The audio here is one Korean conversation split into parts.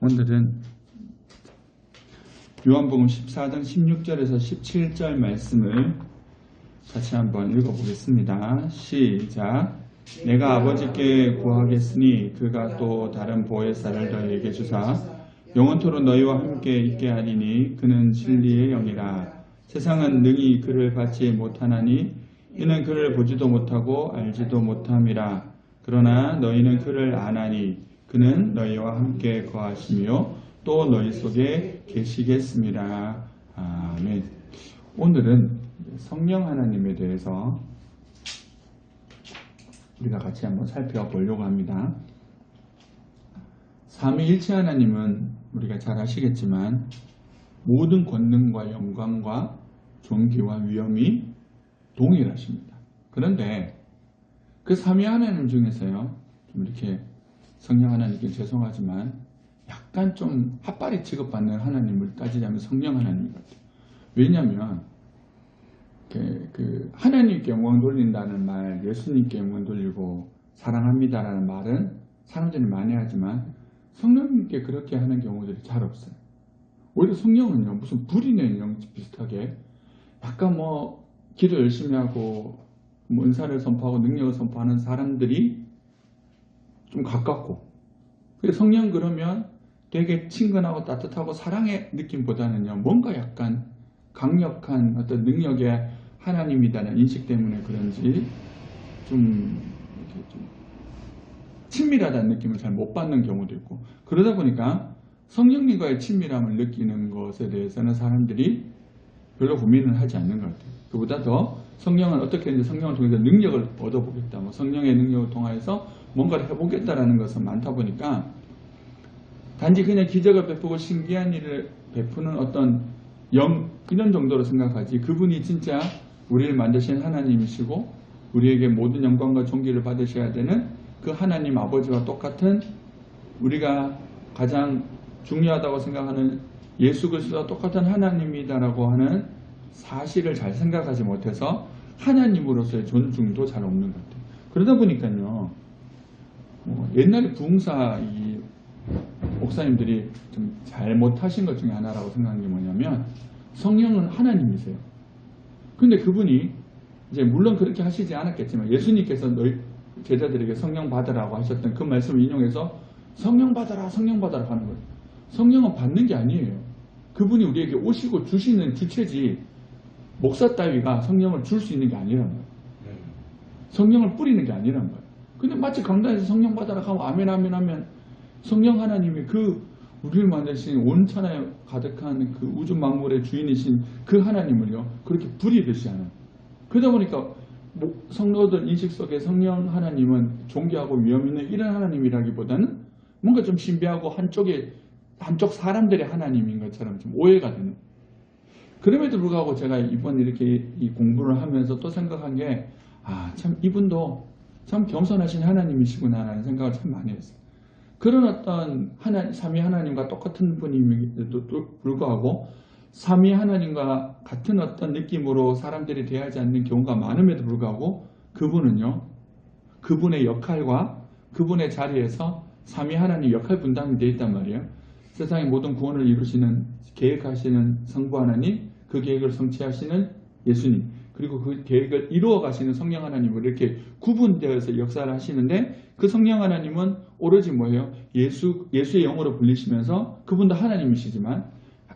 오늘은 요한복음 14장 16절에서 17절 말씀을 같이 한번 읽어보겠습니다. 시작. 내가 아버지께 구하겠으니 그가 또 다른 보혜사를 너희에게 주사 영원토록 너희와 함께 있게 하리니 그는 진리의 영이라. 세상은 능히 그를 받지 못하나니 이는 그를 보지도 못하고 알지도 못함이라. 그러나 너희는 그를 아나니 그는 너희와 함께 거하시며 또 너희 속에 계시겠습니다. 아멘. 오늘은 성령 하나님에 대해서 우리가 같이 한번 살펴보려고 합니다. 삼위일체 하나님은 우리가 잘 아시겠지만 모든 권능과 영광과 존귀와 위엄이 동일하십니다. 그런데 그 삼위 하나님 중에서요, 좀 이렇게 성령 하나님께 죄송하지만 약간 좀 핫바리 취급받는 하나님을 따지자면 성령 하나님 같아요. 왜냐하면 그 하나님께 영광 돌린다는 말, 예수님께 영광 돌리고 사랑합니다라는 말은 사람들이 많이 하지만 성령님께 그렇게 하는 경우들이 잘 없어요. 오히려 성령은요, 무슨 불이 내는 영 비슷하게 약간 뭐 기도 열심히 하고 뭐 은사를 선포하고 능력을 선포하는 사람들이 좀 가깝고, 성령 그러면 되게 친근하고 따뜻하고 사랑의 느낌보다는요, 뭔가 약간 강력한 어떤 능력의 하나님이라는 인식 때문에 그런지 좀 친밀하다는 느낌을 잘 못 받는 경우도 있고, 그러다 보니까 성령님과의 친밀함을 느끼는 것에 대해서는 사람들이 별로 고민을 하지 않는 것 같아요. 그보다 더 성령은 어떻게 이제 성령을 통해서 능력을 얻어보겠다, 뭐 성령의 능력을 통해서 뭔가를 해보겠다라는 것은 많다 보니까 단지 그냥 기적을 베푸고 신기한 일을 베푸는 어떤 이런 정도로 생각하지, 그분이 진짜 우리를 만드신 하나님이시고 우리에게 모든 영광과 존귀를 받으셔야 되는 그 하나님 아버지와 똑같은, 우리가 가장 중요하다고 생각하는 예수 그리스도와 똑같은 하나님이다라고 하는 사실을 잘 생각하지 못해서 하나님으로서의 존중도 잘 없는 것 같아요. 그러다 보니까요, 옛날에 부흥사 이 목사님들이 좀 잘못하신 것 중에 하나라고 생각하는 게 뭐냐면, 성령은 하나님이세요. 근데 그분이 이제 물론 그렇게 하시지 않았겠지만 예수님께서 너희 제자들에게 성령 받으라고 하셨던 그 말씀을 인용해서 성령 받아라 성령 받아라 하는 거예요. 성령은 받는 게 아니에요. 그분이 우리에게 오시고 주시는 주체지, 목사 따위가 성령을 줄 수 있는 게 아니란 거예요. 성령을 뿌리는 게 아니란 거예요. 근데 마치 강단에서 성령 받아라 하고 아멘 아멘 하면 성령 하나님이 그 우리를 만드신 온천하에 가득한 그 우주 만물의 주인이신 그 하나님을요, 그렇게 부리듯이 하는. 그러다 보니까 성도들 인식 속에 성령 하나님은 존귀하고 위험 있는 이런 하나님이라기보다는 뭔가 좀 신비하고 한쪽 사람들의 하나님인 것처럼 좀 오해가 되는. 그럼에도 불구하고 제가 이번 이렇게 이 공부를 하면서 또 생각한 게, 참 이분도 참 겸손하신 하나님이시구나 라는 생각을 참 많이 했어요. 그런 어떤 삼위 하나님과 똑같은 분임에도 불구하고 삼위 하나님과 같은 어떤 느낌으로 사람들이 대하지 않는 경우가 많음에도 불구하고 그분은요, 그분의 역할과 그분의 자리에서 삼위 하나님 역할 분담이 되어 있단 말이에요. 세상의 모든 구원을 이루시는, 계획하시는 성부 하나님, 그 계획을 성취하시는 예수님, 그리고 그 계획을 이루어 가시는 성령 하나님을 이렇게 구분되어서 역사를 하시는데, 그 성령 하나님은 오로지 뭐예요? 예수의 영으로 불리시면서, 그분도 하나님이시지만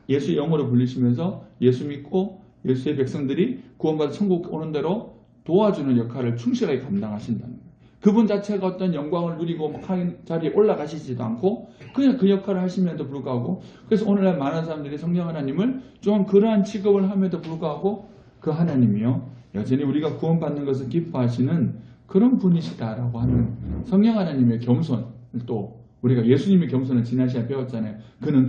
예수의 영으로 불리시면서 예수 믿고 예수의 백성들이 구원받아 천국 오는 대로 도와주는 역할을 충실하게 감당하신다는 거예요. 그분 자체가 어떤 영광을 누리고 한 자리에 올라가시지도 않고 그냥 그 역할을 하심에도 불구하고, 그래서 오늘날 많은 사람들이 성령 하나님을 좀 그러한 취급을 함에도 불구하고 그 하나님이요, 여전히 우리가 구원받는 것을 기뻐하시는 그런 분이시다라고 하는 성령 하나님의 겸손을, 또 우리가 예수님의 겸손을 지난 시간에 배웠잖아요. 그는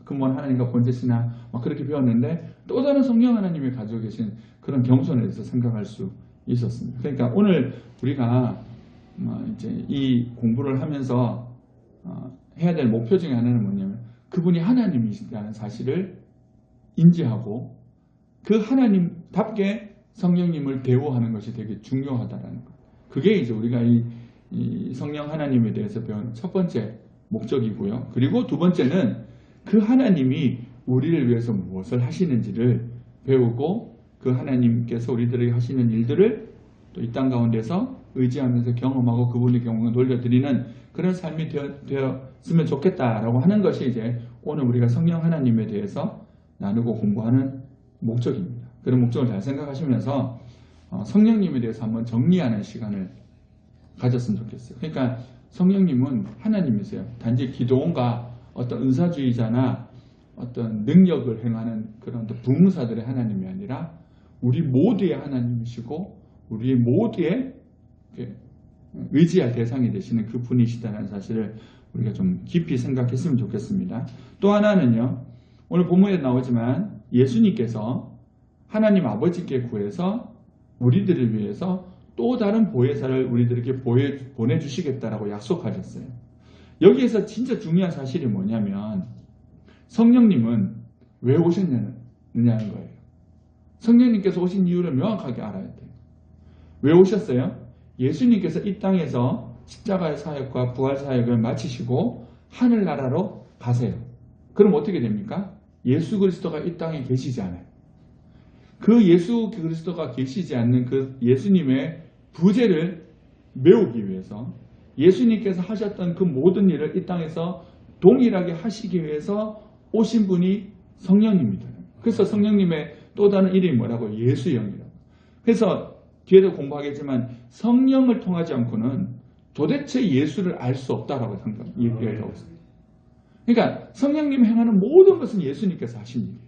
근본 하나님과 본체시나 막 그렇게 배웠는데, 또 다른 성령 하나님이 가지고 계신 그런 겸손에 대해서 생각할 수 있었습니다. 그러니까 오늘 우리가 이제 이 공부를 하면서 해야 될 목표 중에 하나는 뭐냐면, 그분이 하나님이시다는 사실을 인지하고 그 하나님답게 성령님을 대우하는 것이 되게 중요하다라는 것. 그게 이제 우리가 이 성령 하나님에 대해서 배운 첫 번째 목적이고요. 그리고 두 번째는 그 하나님이 우리를 위해서 무엇을 하시는지를 배우고 그 하나님께서 우리들에게 하시는 일들을 또 이 땅 가운데서 의지하면서 경험하고 그분의 경험을 돌려드리는 그런 삶이 되었으면 좋겠다라고 하는 것이 이제 오늘 우리가 성령 하나님에 대해서 나누고 공부하는 목적입니다. 그런 목적을 잘 생각하시면서 성령님에 대해서 한번 정리하는 시간을 가졌으면 좋겠어요. 그러니까 성령님은 하나님이세요. 단지 기도원과 어떤 은사주의자나 어떤 능력을 행하는 그런 부흥사들의 하나님이 아니라 우리 모두의 하나님이시고 우리 모두의 의지할 대상이 되시는 그 분이시다는 사실을 우리가 좀 깊이 생각했으면 좋겠습니다. 또 하나는요. 오늘 본문에 나오지만 예수님께서 하나님 아버지께 구해서 우리들을 위해서 또 다른 보혜사를 우리들에게 보내주시겠다라고 약속하셨어요. 여기에서 진짜 중요한 사실이 뭐냐면 성령님은 왜 오셨느냐는 거예요. 성령님께서 오신 이유를 명확하게 알아야 돼요. 왜 오셨어요? 예수님께서 이 땅에서 십자가의 사역과 부활 사역을 마치시고 하늘나라로 가세요. 그럼 어떻게 됩니까? 예수 그리스도가 이 땅에 계시지 않아요. 그 예수 그리스도가 계시지 않는 그 예수님의 부재를 메우기 위해서 예수님께서 하셨던 그 모든 일을 이 땅에서 동일하게 하시기 위해서 오신 분이 성령님입니다. 그래서 성령님의 또 다른 이름이 뭐라고? 예수영이라고. 그래서 뒤에도 공부하겠지만 성령을 통하지 않고는 도대체 예수를 알 수 없다라고 얘기하고 있습니다. 그러니까 성령님이 행하는 모든 것은 예수님께서 하신 일이에요.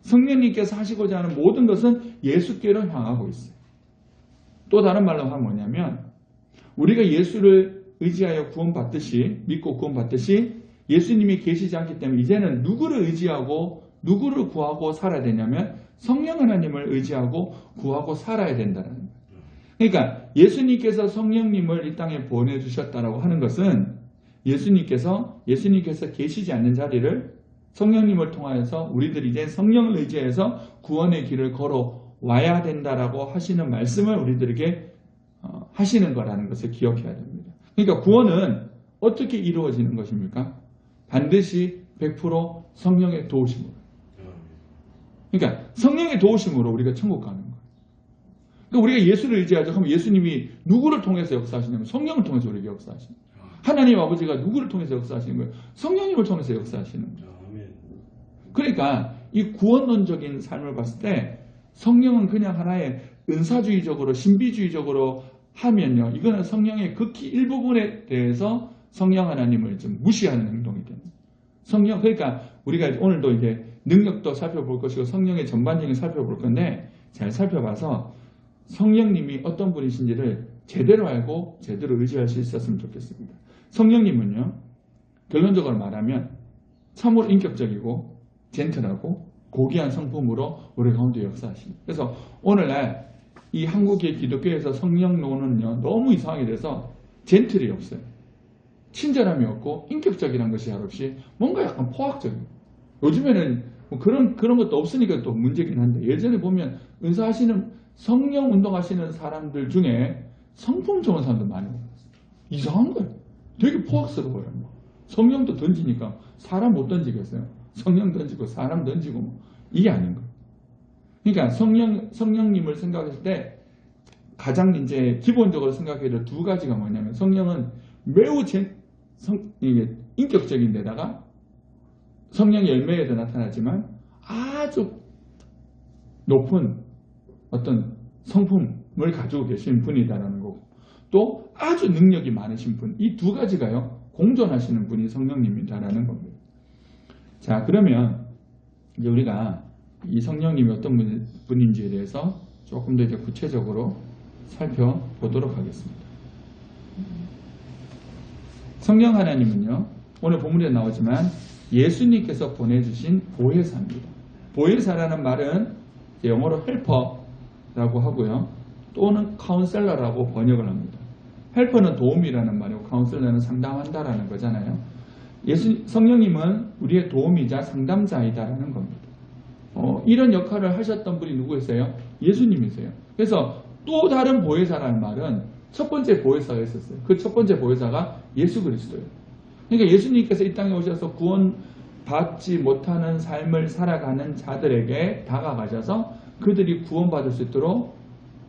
성령님께서 하시고자 하는 모든 것은 예수께로 향하고 있어요. 또 다른 말로 하면 뭐냐면 우리가 예수를 의지하여 구원받듯이 믿고 구원받듯이 예수님이 계시지 않기 때문에 이제는 누구를 의지하고 누구를 구하고 살아야 되냐면 성령 하나님을 의지하고 구하고 살아야 된다는 거예요. 그러니까 예수님께서 성령님을 이 땅에 보내주셨다라고 하는 것은 예수님께서 계시지 않는 자리를 성령님을 통하여서 우리들이 이제 성령을 의지해서 구원의 길을 걸어와야 된다라고 하시는 말씀을 우리들에게 하시는 거라는 것을 기억해야 됩니다. 그러니까 구원은 어떻게 이루어지는 것입니까? 반드시 100% 성령의 도우심으로. 그러니까 성령의 도우심으로 우리가 천국 가는 거예요. 그러니까 우리가 예수를 의지하죠. 그럼 예수님이 누구를 통해서 역사하시냐면 성령을 통해서 우리에게 역사하시는 거예요. 하나님 아버지가 누구를 통해서 역사하시는 거예요? 성령님을 통해서 역사하시는 거예요. 그러니까 이 구원론적인 삶을 봤을 때 성령은 그냥 하나의 은사주의적으로 신비주의적으로 하면요. 이거는 성령의 극히 일부분에 대해서 성령 하나님을 좀 무시하는 행동이 됩니다. 성령, 그러니까 우리가 오늘도 이제 능력도 살펴볼 것이고 성령의 전반적인 살펴볼 건데 잘 살펴봐서 성령님이 어떤 분이신지를 제대로 알고 제대로 의지할 수 있었으면 좋겠습니다. 성령님은요. 결론적으로 말하면 참으로 인격적이고 젠틀하고 고귀한 성품으로 우리 가운데 역사하십니다. 그래서 오늘날 이 한국의 기독교에서 성령론은요. 너무 이상하게 돼서 젠틀이 없어요. 친절함이 없고 인격적이라는 것이 없이 뭔가 약간 포악적이에요. 요즘에는 뭐 그런 것도 없으니까 또 문제긴 한데 예전에 보면 은사하시는 성령 운동하시는 사람들 중에 성품 좋은 사람들 많이 봤어요. 이상한 거예요. 되게 포악스러워요. 성령도 던지니까 사람 못 던지겠어요. 성령 던지고 사람 던지고 뭐 이게 아닌 거예요. 그러니까 성령님을 생각했을 때 가장 이제 기본적으로 생각해야 될 두 가지가 뭐냐면 성령은 매우 인격적인 데다가 성령의 열매에도 나타나지만 아주 높은 어떤 성품을 가지고 계신 분이다라는 거고 또 아주 능력이 많으신 분, 이 두 가지가요 공존하시는 분이 성령님이다라는 겁니다. 자, 그러면 이제 우리가 이 성령님이 어떤 분인지에 대해서 조금 더 이제 구체적으로 살펴보도록 하겠습니다. 성령 하나님은요, 오늘 본문에 나오지만 예수님께서 보내주신 보혜사입니다. 보혜사라는 말은 영어로 헬퍼라고 하고요, 또는 카운셀러라고 번역을 합니다. 헬퍼는 도움이라는 말이고 카운셀러는 상담한다라는 거잖아요. 성령님은 우리의 도움이자 상담자이다라는 겁니다. 이런 역할을 하셨던 분이 누구였어요? 예수님이세요. 그래서 또 다른 보혜사라는 말은 첫 번째 보혜사가 있었어요. 그 첫 번째 보혜사가 예수 그리스도예요. 그러니까 예수님께서 이 땅에 오셔서 구원받지 못하는 삶을 살아가는 자들에게 다가가셔서 그들이 구원받을 수 있도록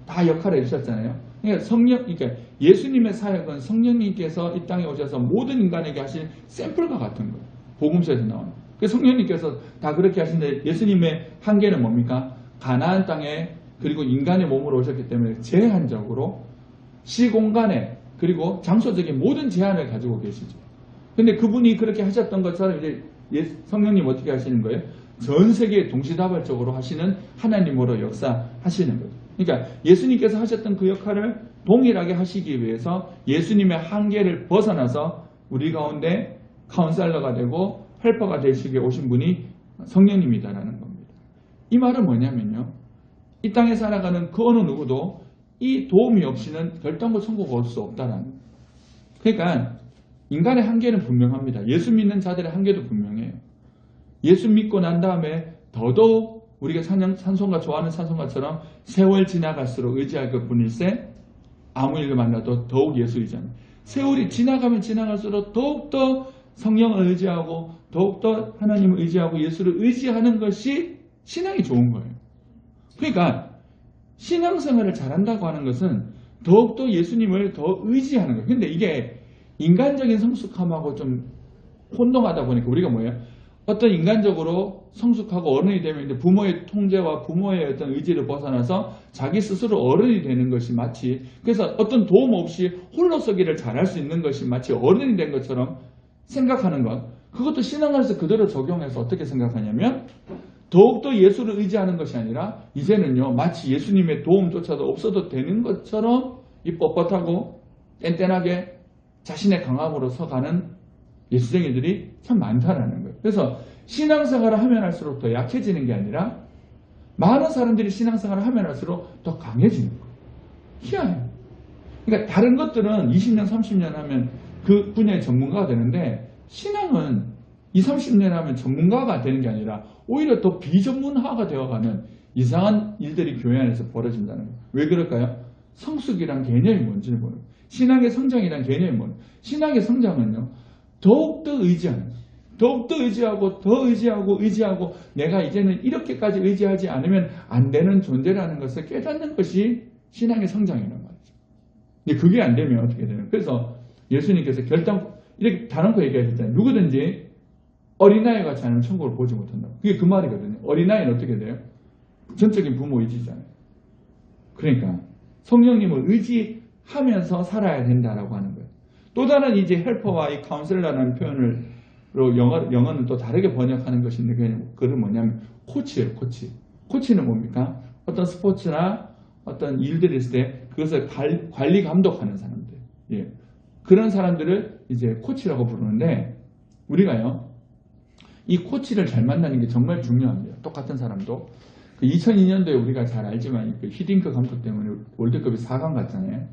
다 역할을 해주셨잖아요. 그러니까 예수님의 사역은 성령님께서 이 땅에 오셔서 모든 인간에게 하신 샘플과 같은 거예요. 복음서에서 나오는. 그래서 성령님께서 다 그렇게 하시는데 예수님의 한계는 뭡니까? 가나안 땅에 그리고 인간의 몸으로 오셨기 때문에 제한적으로 시공간에 그리고 장소적인 모든 제한을 가지고 계시죠. 근데 그분이 그렇게 하셨던 것처럼 이제 성령님 어떻게 하시는 거예요? 전 세계에 동시다발적으로 하시는 하나님으로 역사하시는 거죠. 그러니까 예수님께서 하셨던 그 역할을 동일하게 하시기 위해서 예수님의 한계를 벗어나서 우리 가운데 카운셀러가 되고 헬퍼가 되시기에 오신 분이 성령님이다라는 겁니다. 이 말은 뭐냐면요. 이 땅에 살아가는 그 어느 누구도 이 도움이 없이는 결단코 천국 올 수 없다라는 거예요. 그러니까 인간의 한계는 분명합니다. 예수 믿는 자들의 한계도 분명해요. 예수 믿고 난 다음에 더더욱 우리가 찬송가 좋아하는 찬송가처럼 세월 지나갈수록 의지할 것 뿐일세 아무 일을 만나도 더욱 예수 의지합니다. 세월이 지나가면 지나갈수록 더욱더 성령을 의지하고 더욱더 하나님을 의지하고 예수를 의지하는 것이 신앙이 좋은 거예요. 그러니까 신앙생활을 잘한다고 하는 것은 더욱더 예수님을 더 의지하는 거예요. 근데 이게 인간적인 성숙함하고 좀 혼동하다 보니까 우리가 뭐예요? 어떤 인간적으로 성숙하고 어른이 되면 이제 부모의 통제와 부모의 어떤 의지를 벗어나서 자기 스스로 어른이 되는 것이 마치 그래서 어떤 도움 없이 홀로 서기를 잘할 수 있는 것이 마치 어른이 된 것처럼 생각하는 것. 그것도 신앙에서 그대로 적용해서 어떻게 생각하냐면 더욱더 예수를 의지하는 것이 아니라 이제는요 마치 예수님의 도움조차도 없어도 되는 것처럼 이 뻣뻣하고 뗀뗀하게 자신의 강함으로 서가는 예수쟁이들이 참 많다라는 거예요. 그래서 신앙생활을 하면 할수록 더 약해지는 게 아니라 많은 사람들이 신앙생활을 하면 할수록 더 강해지는 거예요. 희한해요. 그러니까 다른 것들은 20년, 30년 하면 그 분야의 전문가가 되는데 신앙은 20, 30년 하면 전문가가 되는 게 아니라 오히려 더 비전문화가 되어가는 이상한 일들이 교회 안에서 벌어진다는 거예요. 왜 그럴까요? 성숙이란 개념이 뭔지를 모르고 신앙의 성장이란 개념이 뭐예요? 신앙의 성장은요. 더욱더 의지하는 거예요. 더욱더 의지하고 더 의지하고 내가 이제는 이렇게까지 의지하지 않으면 안 되는 존재라는 것을 깨닫는 것이 신앙의 성장이란 말이죠. 근데 그게 안 되면 어떻게 되나요? 그래서 예수님께서 이렇게 다놓고 얘기하셨잖아요. 누구든지 어린아이가 같이 않으면 천국을 보지 못한다고. 그게 그 말이거든요. 어린아이는 어떻게 돼요? 전적인 부모 의지잖아요. 그러니까 성령님을 의지하면서 살아야 된다라고 하는 거예요. 또 다른 이제 헬퍼와 이 카운셀러라는 표현으로 영어는 또 다르게 번역하는 것인데 그건 뭐냐면 코치예요. 코치는 뭡니까? 어떤 스포츠나 어떤 일들이 있을 때 그것을 관리 감독하는 사람들. 예. 그런 사람들을 이제 코치라고 부르는데 우리가요. 이 코치를 잘 만나는 게 정말 중요합니다. 똑같은 사람도. 그 2002년도에 우리가 잘 알지만 그 히딩크 감독 때문에 월드컵이 4강 갔잖아요.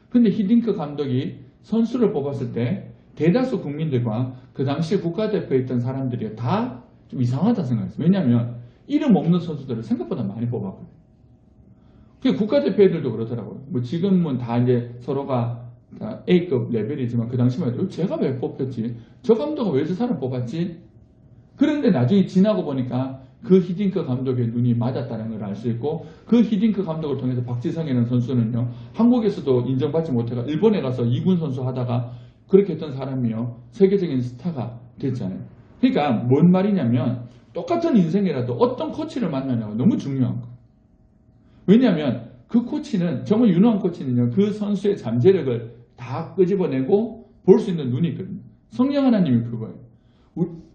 근데 히딩크 감독이 선수를 뽑았을 때 대다수 국민들과 그 당시 국가대표에 있던 사람들이 다 좀 이상하다 생각했어요. 왜냐하면 이름 없는 선수들을 생각보다 많이 뽑았거든요. 국가대표 애들도 그러더라고요. 뭐 지금은 다 이제 서로가 다 A급 레벨이지만 그 당시만 해도 제가 왜 뽑혔지? 저 감독은 왜 저 사람 뽑았지? 그런데 나중에 지나고 보니까 그 히딩크 감독의 눈이 맞았다는 걸 알 수 있고 그 히딩크 감독을 통해서 박지성이라는 선수는요. 한국에서도 인정받지 못해가 일본에 가서 2군 선수 하다가 그렇게 했던 사람이요. 세계적인 스타가 됐잖아요. 그러니까 뭔 말이냐면 똑같은 인생이라도 어떤 코치를 만나냐가 너무 중요한 거예요. 왜냐하면 그 코치는 정말 유능한 코치는요. 그 선수의 잠재력을 다 끄집어내고 볼 수 있는 눈이 있거든요. 성령 하나님이 그거예요.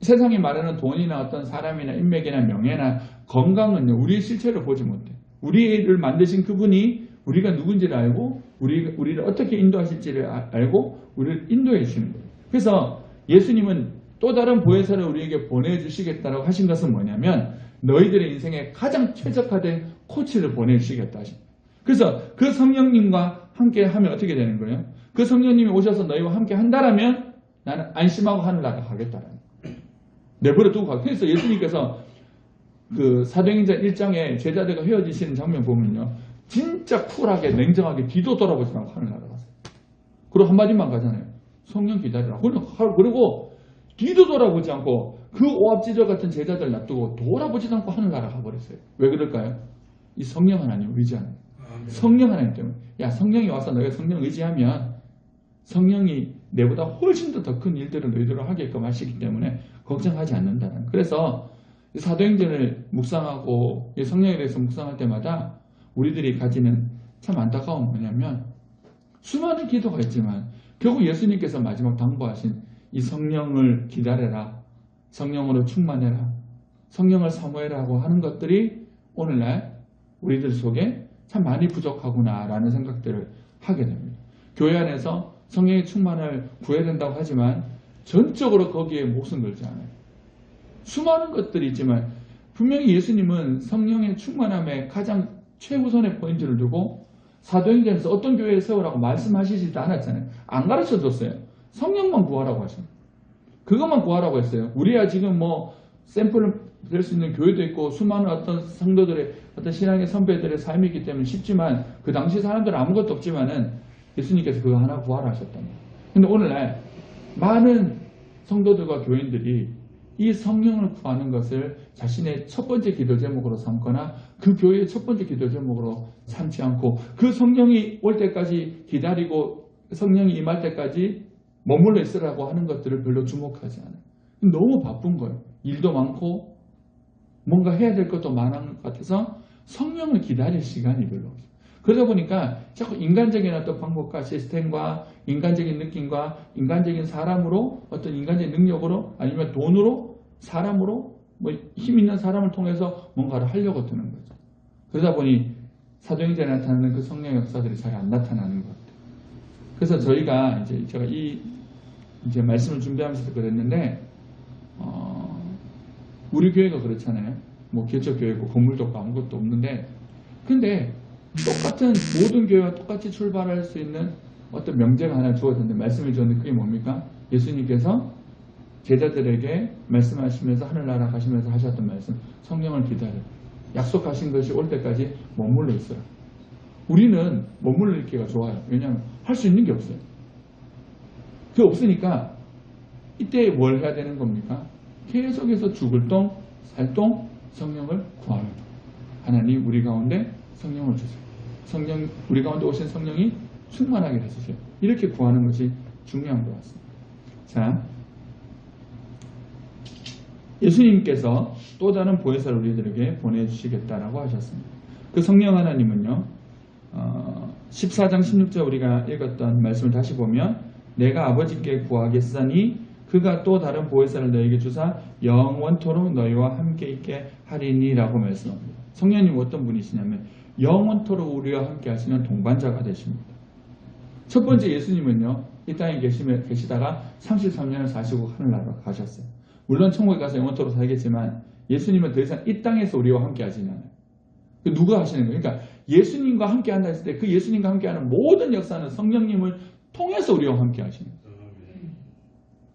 세상이 말하는 돈이나 어떤 사람이나 인맥이나 명예나 건강은요. 우리의 실체를 보지 못해. 우리를 만드신 그분이 우리가 누군지를 알고 우리를 어떻게 인도하실지를 알고 우리를 인도해 주시는 거예요. 그래서 예수님은 또 다른 보혜사를 우리에게 보내주시겠다라고 하신 것은 뭐냐면 너희들의 인생에 가장 최적화된 코치를 보내주시겠다 하신 거예요. 그래서 그 성령님과 함께 하면 어떻게 되는 거예요? 그 성령님이 오셔서 너희와 함께 한다라면 나는 안심하고 하늘나라 가겠다라는 거예요. 내버려 두고 가고. 그래서 예수님께서 그 사도행전 1장에 제자들과 헤어지시는 장면 보면요. 진짜 쿨하게 냉정하게 뒤도 돌아보지 말고 하늘나라 갔어요. 그리고 한마디만 가잖아요. 성령 기다리라. 그리고 뒤도 돌아보지 않고 그 오합지졸 같은 제자들 놔두고 돌아보지도 않고 하늘나라 가버렸어요. 왜 그럴까요? 이 성령 하나님 의지하는 거예요. 성령 하나님 때문에. 야, 성령이 와서 너희가 성령 의지하면 성령이 내보다 훨씬 더 큰 일들을 너희들로 하게끔 하시기 때문에 걱정하지 않는다는. 그래서 사도행전을 묵상하고 성령에 대해서 묵상할 때마다 우리들이 가지는 참 안타까운 뭐냐면 수많은 기도가 있지만 결국 예수님께서 마지막 당부하신 이 성령을 기다려라, 성령으로 충만해라, 성령을 사모해라 하고 하는 것들이 오늘날 우리들 속에 참 많이 부족하구나라는 생각들을 하게 됩니다. 교회 안에서 성령의 충만을 구해야 된다고 하지만 전적으로 거기에 목숨 걸지 않아요. 수많은 것들이 있지만 분명히 예수님은 성령의 충만함에 가장 최우선의 포인트를 두고 사도행전에서 어떤 교회를 세우라고 말씀하시지도 않았잖아요. 안 가르쳐줬어요. 성령만 구하라고 하십니다. 그것만 구하라고 했어요. 우리야 지금 뭐 샘플을 될 수 있는 교회도 있고 수많은 어떤 성도들의 어떤 신앙의 선배들의 삶이 있기 때문에 쉽지만 그 당시 사람들은 아무것도 없지만은 예수님께서 그거 하나 구하라 하셨답니다. 근데 오늘날 많은 성도들과 교인들이 이 성령을 구하는 것을 자신의 첫 번째 기도 제목으로 삼거나 그 교회의 첫 번째 기도 제목으로 삼지 않고 그 성령이 올 때까지 기다리고 성령이 임할 때까지 머물러 있으라고 하는 것들을 별로 주목하지 않아요. 너무 바쁜 거예요. 일도 많고 뭔가 해야 될 것도 많은 것 같아서 성령을 기다릴 시간이 별로 없어요. 그러다 보니까 자꾸 인간적인 어떤 방법과 시스템과 인간적인 느낌과 인간적인 사람으로 어떤 인간적인 능력으로 아니면 돈으로 사람으로 뭐 힘 있는 사람을 통해서 뭔가를 하려고 드는 거죠. 그러다 보니 사도행전에 나타나는 그 성령 역사들이 잘 안 나타나는 것 같아요. 그래서 저희가 제가 이제 말씀을 준비하면서 그랬는데 우리 교회가 그렇잖아요. 뭐 개척교회고 건물도 없고 아무것도 없는데 근데 똑같은 모든 교회와 똑같이 출발할 수 있는 어떤 명제가 하나 주어졌는데 말씀을 주었는데 그게 뭡니까? 예수님께서 제자들에게 말씀하시면서 하늘나라 가시면서 하셨던 말씀 성령을 기다려 약속하신 것이 올 때까지 머물러 있어요. 우리는 머물러 있기가 좋아요. 왜냐하면 할 수 있는 게 없어요. 그게 없으니까 이때 뭘 해야 되는 겁니까? 계속해서 죽을 똥, 살똥 성령을 구하는 거. 하나님 우리 가운데 성령을 주세요. 성령 우리 가운데 오신 성령이 충만하게 해주세요. 이렇게 구하는 것이 중요한 것 같습니다. 자, 예수님께서 또 다른 보혜사를 우리들에게 보내주시겠다라고 하셨습니다. 그 성령 하나님은요 14장 16절 우리가 읽었던 말씀을 다시 보면 내가 아버지께 구하겠사니 그가 또 다른 보혜사를 너에게 주사 영원토록 너희와 함께 있게 하리니 라고 말씀합니다. 성령님은 어떤 분이시냐면 영원토록 우리와 함께 하시는 동반자가 되십니다. 첫 번째 예수님은요 이 땅에 계시다가 33년을 사시고 하늘나라로 가셨어요. 물론 천국에 가서 영원토록 살겠지만 예수님은 더 이상 이 땅에서 우리와 함께 하지는 않아요. 누가 하시는 거예요? 그러니까 예수님과 함께 한다 했을 때 그 예수님과 함께 하는 모든 역사는 성령님을 통해서 우리와 함께 하시는 거예요.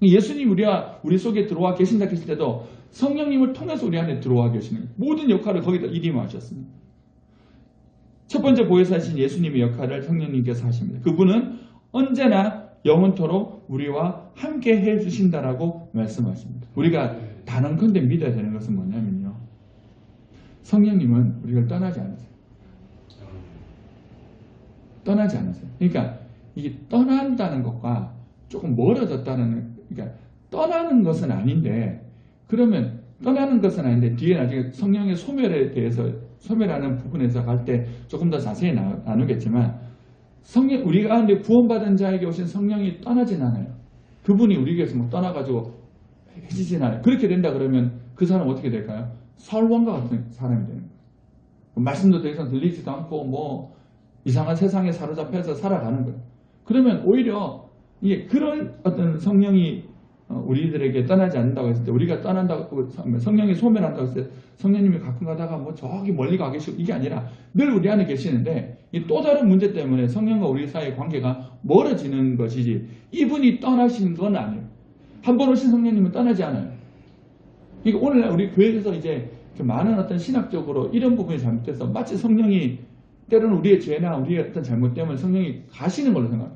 예수님 우리 속에 들어와 계신다 했을 때도 성령님을 통해서 우리 안에 들어와 계시는 거예요. 모든 역할을 거기다 일임하셨습니다. 첫 번째 보혜사이신 예수님의 역할을 성령님께서 하십니다. 그분은 언제나 영원토록 우리와 함께 해주신다라고 말씀하십니다. 우리가 단언컨대 믿어야 되는 것은 뭐냐면요. 성령님은 우리를 떠나지 않으세요. 떠나지 않으세요. 그러니까 이게 떠난다는 것과 조금 멀어졌다는 그러니까 떠나는 것은 아닌데 그러면 떠나는 것은 아닌데 뒤에 나중에 성령의 소멸에 대해서 소멸하는 부분에서 갈 때 조금 더 자세히 나누겠지만 성령 우리 가운데 구원받은 자에게 오신 성령이 떠나진 않아요. 그분이 우리에게서 뭐 떠나가지고 해지진 않아요. 그렇게 된다 그러면 그 사람 어떻게 될까요? 사울왕과 같은 사람이 되는 거예요. 말씀도 더 이상 들리지도 않고 뭐 이상한 세상에 사로잡혀서 살아가는 거예요. 그러면 오히려 이게 그런 어떤 성령이 우리들에게 떠나지 않는다고 했을 때 우리가 떠난다고 성령이 소멸한다고 했을 때 성령님이 가끔 가다가 뭐 저기 멀리 가 계시고 이게 아니라 늘 우리 안에 계시는데 이 또 다른 문제 때문에 성령과 우리 사이의 관계가 멀어지는 것이지 이분이 떠나신 건 아니에요. 한 번 오신 성령님은 떠나지 않아요. 그러니까 오늘날 우리 교회에서 이제 많은 어떤 신학적으로 이런 부분이 잘못돼서 마치 성령이 때로는 우리의 죄나 우리의 어떤 잘못 때문에 성령이 가시는 걸로 생각해요.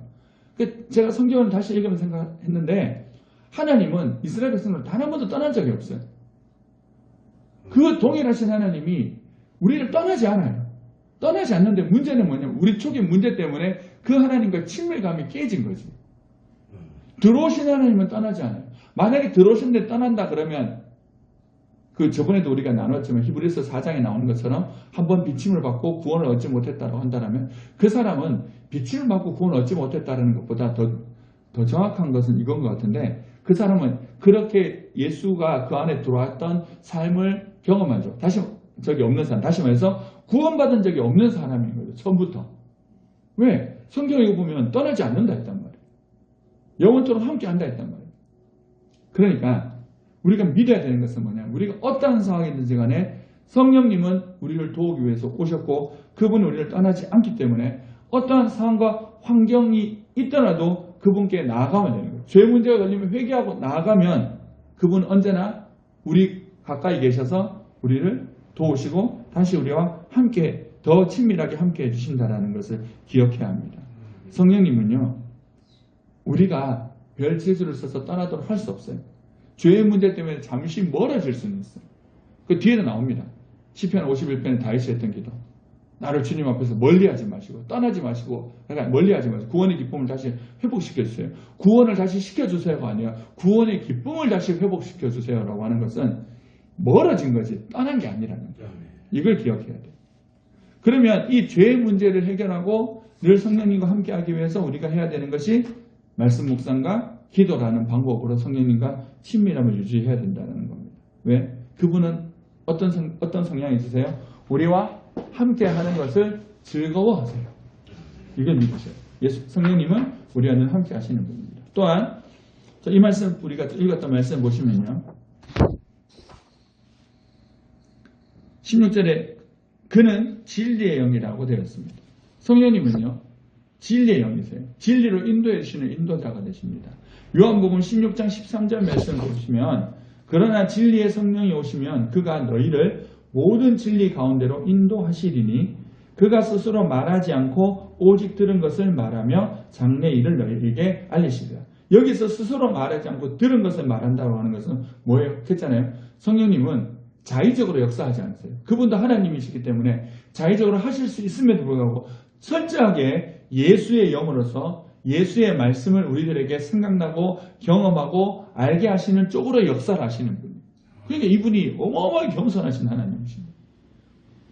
제가 성경을 다시 읽으면서 생각했는데 하나님은 이스라엘 백성을 단 한 번도 떠난 적이 없어요. 그 동일하신 하나님이 우리를 떠나지 않아요. 떠나지 않는데 문제는 뭐냐면 우리 쪽의 문제 때문에 그 하나님과 친밀감이 깨진 거지. 들어오신 하나님은 떠나지 않아요. 만약에 들어오신데 떠난다 그러면 저번에도 우리가 나눴지만 히브리서 4장에 나오는 것처럼 한번 비침을 받고 구원을 얻지 못했다고 한다면 그 사람은 비침을 받고 구원을 얻지 못했다는 것보다 더 정확한 것은 이건 것 같은데 그 사람은 그렇게 예수가 그 안에 들어왔던 삶을 경험하죠. 적이 없는 사람. 다시 말해서 구원받은 적이 없는 사람인 거죠. 처음부터. 왜? 성경에 보면 떠나지 않는다 했단 말이에요. 영원토록 함께 한다 했단 말이에요. 그러니까 우리가 믿어야 되는 것은 뭐냐? 우리가 어떠한 상황이든지 간에 성령님은 우리를 도우기 위해서 오셨고 그분은 우리를 떠나지 않기 때문에 어떠한 상황과 환경이 있더라도 그분께 나아가면 되는 거예요. 죄 문제가 걸리면 회개하고 나아가면 그분은 언제나 우리 가까이 계셔서 우리를 도우시고 다시 우리와 함께 더 친밀하게 함께 해주신다는 것을 기억해야 합니다. 성령님은요. 우리가 별 재주를 써서 떠나도록 할 수 없어요. 죄의 문제 때문에 잠시 멀어질 수는 있어요. 그 뒤에도 나옵니다. 시편 51편에 다윗이 했던 기도. 나를 주님 앞에서 멀리하지 마시고 떠나지 마시고 그러니까 멀리하지 마시고 구원의 기쁨을 다시 회복시켜주세요. 구원을 다시 시켜주세요가 아니라 구원의 기쁨을 다시 회복시켜주세요라고 하는 것은 멀어진 거지 떠난 게 아니라는 거예요. 이걸 기억해야 돼요. 그러면 이 죄의 문제를 해결하고 늘 성령님과 함께하기 위해서 우리가 해야 되는 것이 말씀 묵상과 기도라는 방법으로 성령님과 친밀함을 유지해야 된다는 겁니다. 왜? 그분은 어떤 성향이 있으세요? 우리와 함께하는 것을 즐거워하세요. 이걸 믿으세요. 성령님은 우리와 늘 함께하시는 분입니다. 또한 이 말씀 우리가 읽었던 말씀 보시면요. 16절에 그는 진리의 영이라고 되어 있습니다. 성령님은요. 진리의 영이세요. 진리로 인도해 주시는 인도자가 되십니다. 요한복음 16장 13절 말씀을 보시면 그러나 진리의 성령이 오시면 그가 너희를 모든 진리 가운데로 인도하시리니 그가 스스로 말하지 않고 오직 들은 것을 말하며 장래 일을 너희에게 알리시리라. 여기서 스스로 말하지 않고 들은 것을 말한다고 하는 것은 뭐예요? 그랬잖아요. 성령님은 자의적으로 역사하지 않으세요. 그분도 하나님이시기 때문에 자의적으로 하실 수 있음에도 불구하고 철저하게 예수의 영으로서 예수의 말씀을 우리들에게 생각나고 경험하고 알게 하시는 쪽으로 역사를 하시는 분이에요. 그러니까 이분이 어마어마하게 겸손하신 하나님이십니다.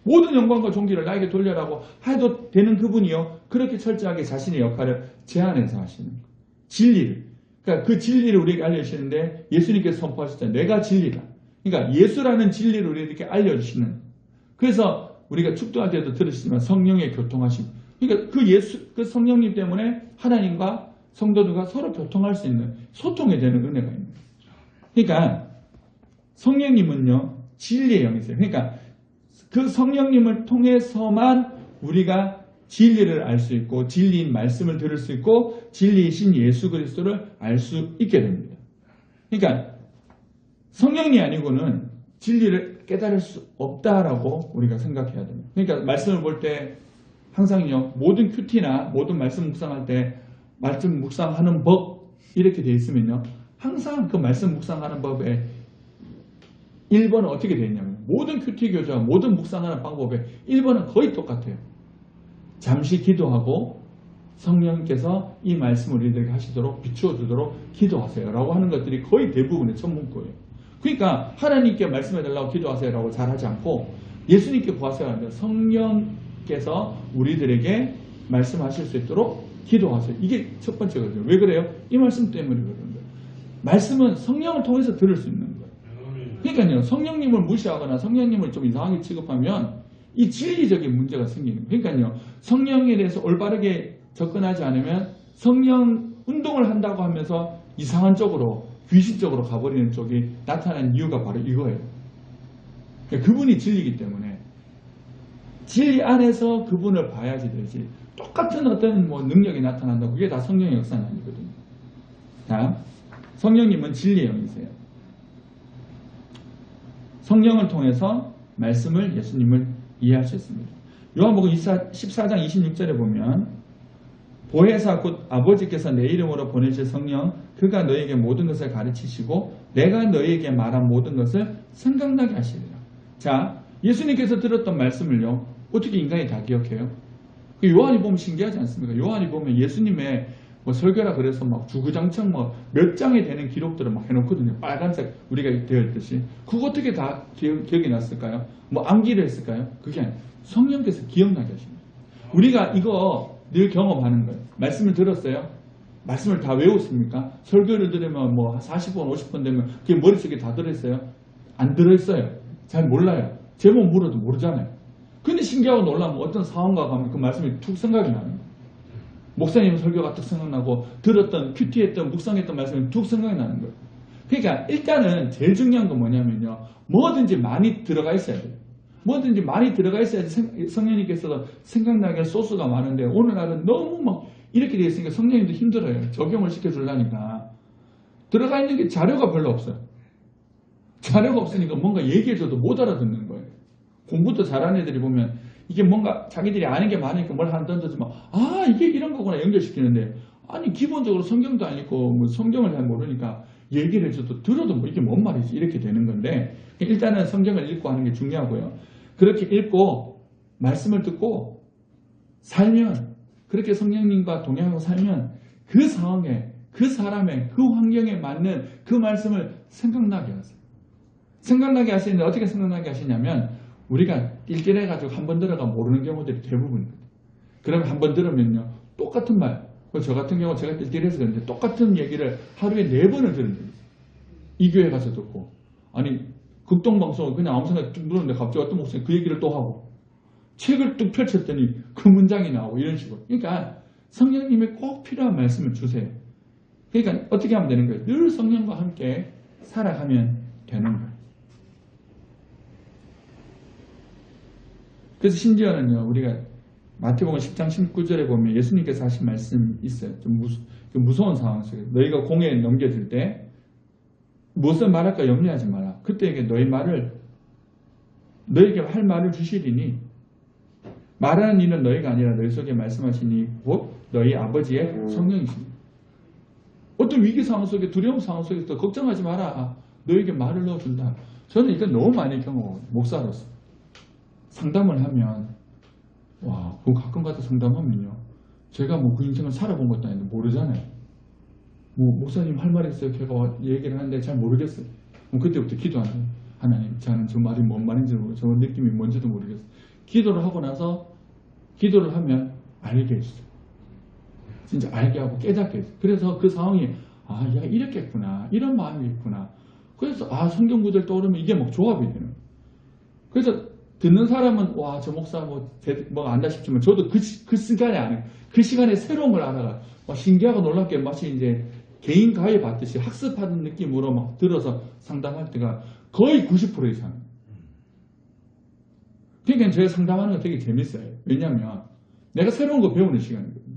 모든 영광과 존귀를 나에게 돌려라고 해도 되는 그분이요. 그렇게 철저하게 자신의 역할을 제한해서 하시는 거예요. 진리를. 그러니까 그 진리를 우리에게 알려주시는데 예수님께서 선포하셨잖아요. 내가 진리다. 그러니까 예수라는 진리를 우리에게 알려주시는. 그래서 우리가 축도할 때도 들으시지만 성령의 교통하심. 그러니까 그 성령님 때문에 하나님과 성도들과 서로 교통할 수 있는 소통이 되는 은혜가 있는 거예요. 그러니까 성령님은요 진리의 영이세요. 그러니까 그 성령님을 통해서만 우리가 진리를 알 수 있고 진리인 말씀을 들을 수 있고 진리이신 예수 그리스도를 알 수 있게 됩니다. 그러니까 성령이 아니고는 진리를 깨달을 수 없다라고 우리가 생각해야 됩니다. 그러니까 말씀을 볼 때 항상요 모든 큐티나 모든 말씀 묵상할 때 말씀 묵상하는 법 이렇게 되어 있으면요 항상 그 말씀 묵상하는 법에 1번은 어떻게 되어 있냐면 모든 큐티 교재와 모든 묵상하는 방법에 1번은 거의 똑같아요. 잠시 기도하고 성령께서 이 말씀을 우리들에게 하시도록 비추어 주도록 기도하세요 라고 하는 것들이 거의 대부분의 첫 문구예요. 그러니까 하나님께 말씀해달라고 기도하세요 라고 잘하지 않고 예수님께 구하세요 하는데 성령께서 우리들에게 말씀하실 수 있도록 기도하세요. 이게 첫 번째거든요. 왜 그래요? 이 말씀 때문에 그러는 거예요. 말씀은 성령을 통해서 들을 수 있는 거예요. 그러니까요. 성령님을 무시하거나 성령님을 좀 이상하게 취급하면 이 진리적인 문제가 생기는 거예요. 그러니까요. 성령에 대해서 올바르게 접근하지 않으면 성령 운동을 한다고 하면서 이상한 쪽으로 귀신적으로 가버리는 쪽이 나타나는 이유가 바로 이거예요. 그러니까 그분이 진리이기 때문에 진리 안에서 그분을 봐야지 되지 똑같은 어떤 능력이 나타난다고 그게 다 성령의 역사는 아니거든요. 자, 성령님은 진리의 영이세요. 성령을 통해서 말씀을 예수님을 이해할 수 있습니다. 요한복음 14장 26절에 보면 보혜사 곧 아버지께서 내 이름으로 보내실 성령 그가 너희에게 모든 것을 가르치시고 내가 너희에게 말한 모든 것을 생각나게 하시리라. 자, 예수님께서 들었던 말씀을요. 어떻게 인간이 다 기억해요? 그 요한이 보면 신기하지 않습니까? 요한이 보면 예수님의 뭐 설교라 그래서 막 주구장창 뭐 몇 장이 되는 기록들을 막 해놓거든요. 빨간색 우리가 되어 있듯이. 그거 어떻게 다 기억이 났을까요? 뭐 암기를 했을까요? 그게 아니에요. 성령께서 기억나게 하십니다. 우리가 이거 늘 경험하는 거예요. 말씀을 들었어요? 말씀을 다 외웠습니까? 설교를 들으면 뭐 40번, 50번 되면 그게 머릿속에 다 들어있어요? 안 들어있어요. 잘 몰라요. 제목 물어도 모르잖아요. 근데 신기하고 놀라면 어떤 상황과 가면 그 말씀이 툭 생각이 나는 거예요. 목사님 설교가 툭 생각나고 들었던 큐티했던 묵상했던 말씀이 툭 생각이 나는 거예요. 그러니까 일단은 제일 중요한 건 뭐냐면요. 뭐든지 많이 들어가 있어야 돼요. 뭐든지 많이 들어가 있어야지 성령님께서도 생각나게 할 소스가 많은데 오늘날은 너무 막 이렇게 되어 있으니까 성령님도 힘들어요. 적용을 시켜주려니까. 들어가 있는 게 자료가 별로 없어요. 자료가 없으니까 뭔가 얘기해줘도 못 알아듣는 거예요. 공부도 잘하는 애들이 보면 이게 뭔가 자기들이 아는 게 많으니까 뭘 하나 던져주면 아 이게 이런 거구나 연결시키는데 아니 기본적으로 성경도 안 읽고 뭐 성경을 잘 모르니까 얘기를 해줘도 들어도 뭐 이게 뭔 말이지 이렇게 되는 건데 일단은 성경을 읽고 하는 게 중요하고요. 그렇게 읽고 말씀을 듣고 살면 그렇게 성령님과 동행하고 살면 그 상황에 그 사람의 그 환경에 맞는 그 말씀을 생각나게 하세요. 생각나게 하시는데 어떻게 생각나게 하시냐면 우리가 띨띨해가지고 한 번 들어가 모르는 경우들이 대부분입니다. 그러면 한 번 들으면요 똑같은 말 저 같은 경우 제가 띨띨해서 그런데 똑같은 얘기를 하루에 4번을 들은 적이 있어요. 이 교회 가서 듣고 아니 극동방송을 그냥 아무 생각 쭉 누르는데 갑자기 어떤 목사님이 그 얘기를 또 하고 책을 뚝 펼쳤더니 그 문장이 나오고 이런 식으로. 그러니까 성령님이 꼭 필요한 말씀을 주세요. 그러니까 어떻게 하면 되는 거예요? 늘 성령과 함께 살아가면 되는 거예요. 그래서 심지어는요, 우리가 마태복음 10장 19절에 보면 예수님께서 하신 말씀이 있어요. 좀 무서운 상황 속에 너희가 공회에 넘겨질 때 무엇을 말할까 염려하지 마라. 그때에게 너희에게 할 말을 주시리니 말하는 이는 너희가 아니라 너희 속에 말씀하시니 곧 너희 아버지의 성령이십니다. 어떤 위기 상황 속에 두려움 상황 속에서 걱정하지 마라. 너희에게 말을 넣어준다. 저는 이건 너무 많이 경험해요. 목사로서. 상담을 하면 와, 그 가끔 가다 상담하면요. 제가 뭐 그 인생을 살아본 것도 아닌데 모르잖아요. 뭐 목사님 할 말 있어요. 제가 얘기를 하는데 잘 모르겠어요. 그때부터 기도하는 거예요. 하나님, 저는 저 말이 뭔 말인지 모르고 저 느낌이 뭔지도 모르겠어요. 기도를 하고 나서 기도를 하면 알게 해주세요. 진짜 알게 하고 깨닫게 해주세요. 그래서 그 상황이 아, 야 이렇게 했구나. 이런 마음이 있구나. 그래서 아 성경 구절 떠오르면 이게 막 조합이 되는 거예요. 그래서 듣는 사람은 와 저 목사 뭐 안다 싶지만 저도 그 시간에 안 해요. 그 시간에 새로운 걸 알아가 신기하고 놀랍게 마치 이제 개인 가입 받듯이 학습하는 느낌으로 막 들어서 상담할 때가 거의 90% 이상. 그러니까 제가 상담하는 거 되게 재밌어요. 왜냐하면 내가 새로운 거 배우는 시간이거든요.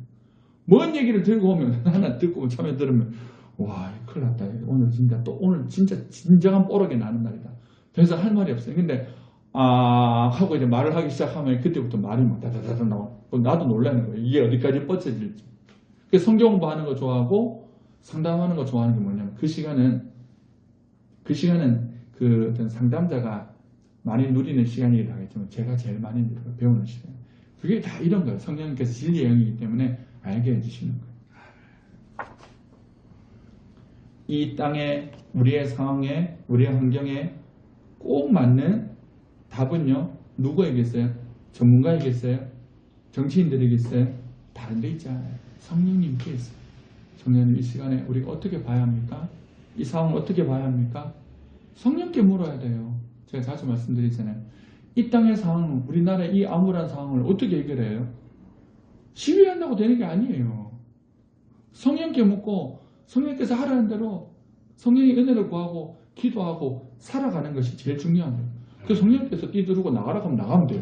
뭔 얘기를 들고 오면 하나 듣고 참여 들으면 와 큰일 났다. 오늘 진짜 진정한 뽀록이 나는 날이다. 더 이상 할 말이 없어요. 근데 하고 이제 말을 하기 시작하면 그때부터 말이 막 다다다다 나오고 나도 놀라는 거예요. 이게 어디까지 뻗쳐질지. 그래서 성경 공부하는 거 좋아하고 상담하는 거 좋아하는 게 뭐냐면 그 시간은 그 어떤 상담자가 많이 누리는 시간이기도 하겠지만 제가 제일 많이 배우는 시간. 그게 다 이런 거예요. 성령님께서 진리의 영이기 때문에 알게 해주시는 거예요. 이 땅에 우리의 상황에 우리의 환경에 꼭 맞는 답은요. 누구에게있어요? 전문가에게있어요? 정치인들에게있어요? 다른 데 있잖아요. 성령님께 있어요. 성령님 이 시간에 우리가 어떻게 봐야 합니까? 이 상황을 어떻게 봐야 합니까? 성령께 물어야 돼요. 제가 자주 말씀드리잖아요. 이 땅의 상황, 우리나라의 이 암울한 상황을 어떻게 해결해요? 시위한다고 되는 게 아니에요. 성령께 묻고 성령께서 하라는 대로 성령의 은혜를 구하고 기도하고 살아가는 것이 제일 중요한 거예요. 그래서 성령께서 뛰두르고 나가라 하면 나가면 돼요.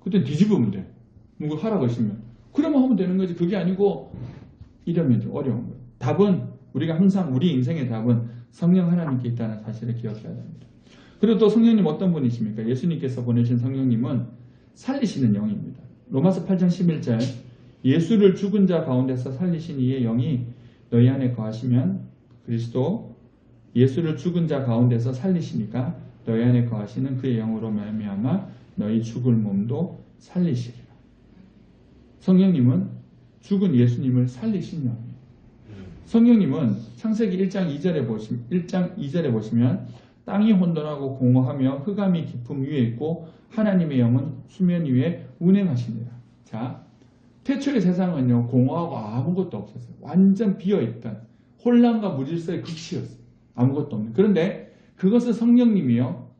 그때는 뒤집으면 돼. 누구 하라고 했으면. 그러면 하면 되는 거지. 그게 아니고 이러면 좀 어려운 거예요. 답은 우리가 항상 우리 인생의 답은 성령 하나님께 있다는 사실을 기억해야 됩니다. 그리고 또 성령님 어떤 분이십니까? 예수님께서 보내신 성령님은 살리시는 영입니다. 로마서 8장 11절 예수를 죽은 자 가운데서 살리신 이의 영이 너희 안에 거하시면 그리스도 예수를 죽은 자 가운데서 살리시니까 너희 안에 거하시는 그의 영으로 말미암아 너희 죽을 몸도 살리시리라. 성령님은 죽은 예수님을 살리신 영이에요. 성령님은 창세기 1장 2절에 보시면 땅이 혼돈하고 공허하며 흑암이 깊음 위에 있고 하나님의 영은 수면 위에 운행하시니라. 자, 태초의 세상은요 공허하고 아무것도 없었어요. 완전 비어있던 혼란과 무질서의 극치였어요. 아무것도 없는. 그런데 그것을 성령님이요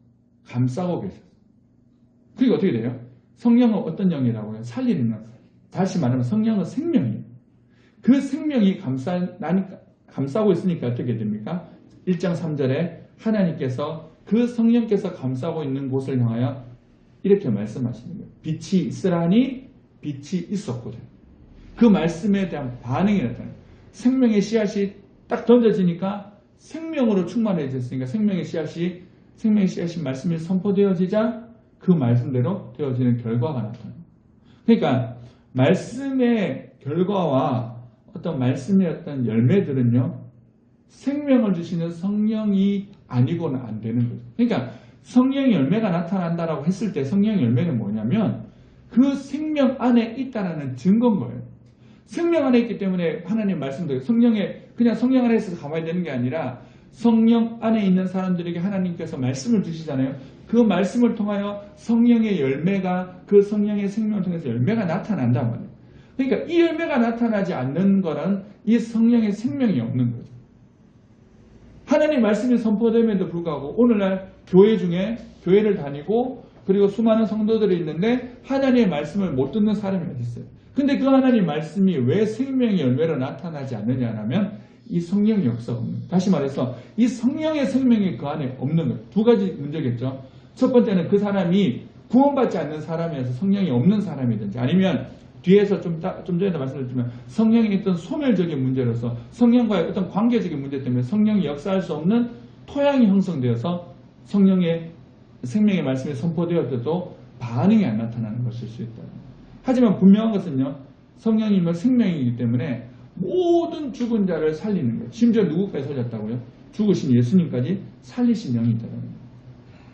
감싸고 계셨어요. 그게 어떻게 돼요? 성령은 어떤 영이라고요? 살리는 영. 다시 말하면 성령은 생명이에요. 그 생명이 감싸고 있으니까 어떻게 됩니까? 1장 3절에 하나님께서 그 성령께서 감싸고 있는 곳을 향하여 이렇게 말씀하시는 거예요. 빛이 있으라니 빛이 있었거든. 그 말씀에 대한 반응이 나타나요. 생명의 씨앗이 딱 던져지니까 생명으로 충만해졌으니까 생명의 씨앗이 말씀이 선포되어지자 그 말씀대로 되어지는 결과가 나타나요. 그러니까 말씀의 결과와 어떤 말씀의 어떤 열매들은요 생명을 주시는 성령이 아니고는 안 되는 거죠. 그러니까 성령의 열매가 나타난다라고 했을 때 성령의 열매는 뭐냐면 그 생명 안에 있다라는 증거인 거예요. 생명 안에 있기 때문에 하나님 말씀대로 그냥 성령 안에 있어서 가만히 되는 게 아니라 성령 안에 있는 사람들에게 하나님께서 말씀을 주시잖아요. 그 말씀을 통하여 성령의 열매가 그 성령의 생명을 통해서 열매가 나타난단 말이에요. 그러니까 이 열매가 나타나지 않는 거는 이 성령의 생명이 없는 거죠. 하나님 말씀이 선포됨에도 불구하고 오늘날 교회 중에 교회를 다니고 그리고 수많은 성도들이 있는데 하나님의 말씀을 못 듣는 사람이 어디 있어요? 근데 그 하나님 말씀이 왜 생명의 열매로 나타나지 않느냐 하면 이 성령의 역사가 없는 거예요. 다시 말해서 이 성령의 생명이 그 안에 없는 거예요. 두 가지 문제겠죠. 첫 번째는 그 사람이 구원받지 않는 사람이어서 성령이 없는 사람이든지 아니면 뒤에서 좀 전에도 말씀드렸지만 성령의 어떤 소멸적인 문제로서 성령과의 어떤 관계적인 문제 때문에 성령이 역사할 수 없는 토양이 형성되어서 성령의 생명의 말씀이 선포되었어도 반응이 안 나타나는 것일 수 있다. 하지만 분명한 것은요. 성령님은 생명이기 때문에 모든 죽은 자를 살리는 거예요. 심지어 누구까지 살렸다고요? 죽으신 예수님까지 살리신 영이 있다는 거예요.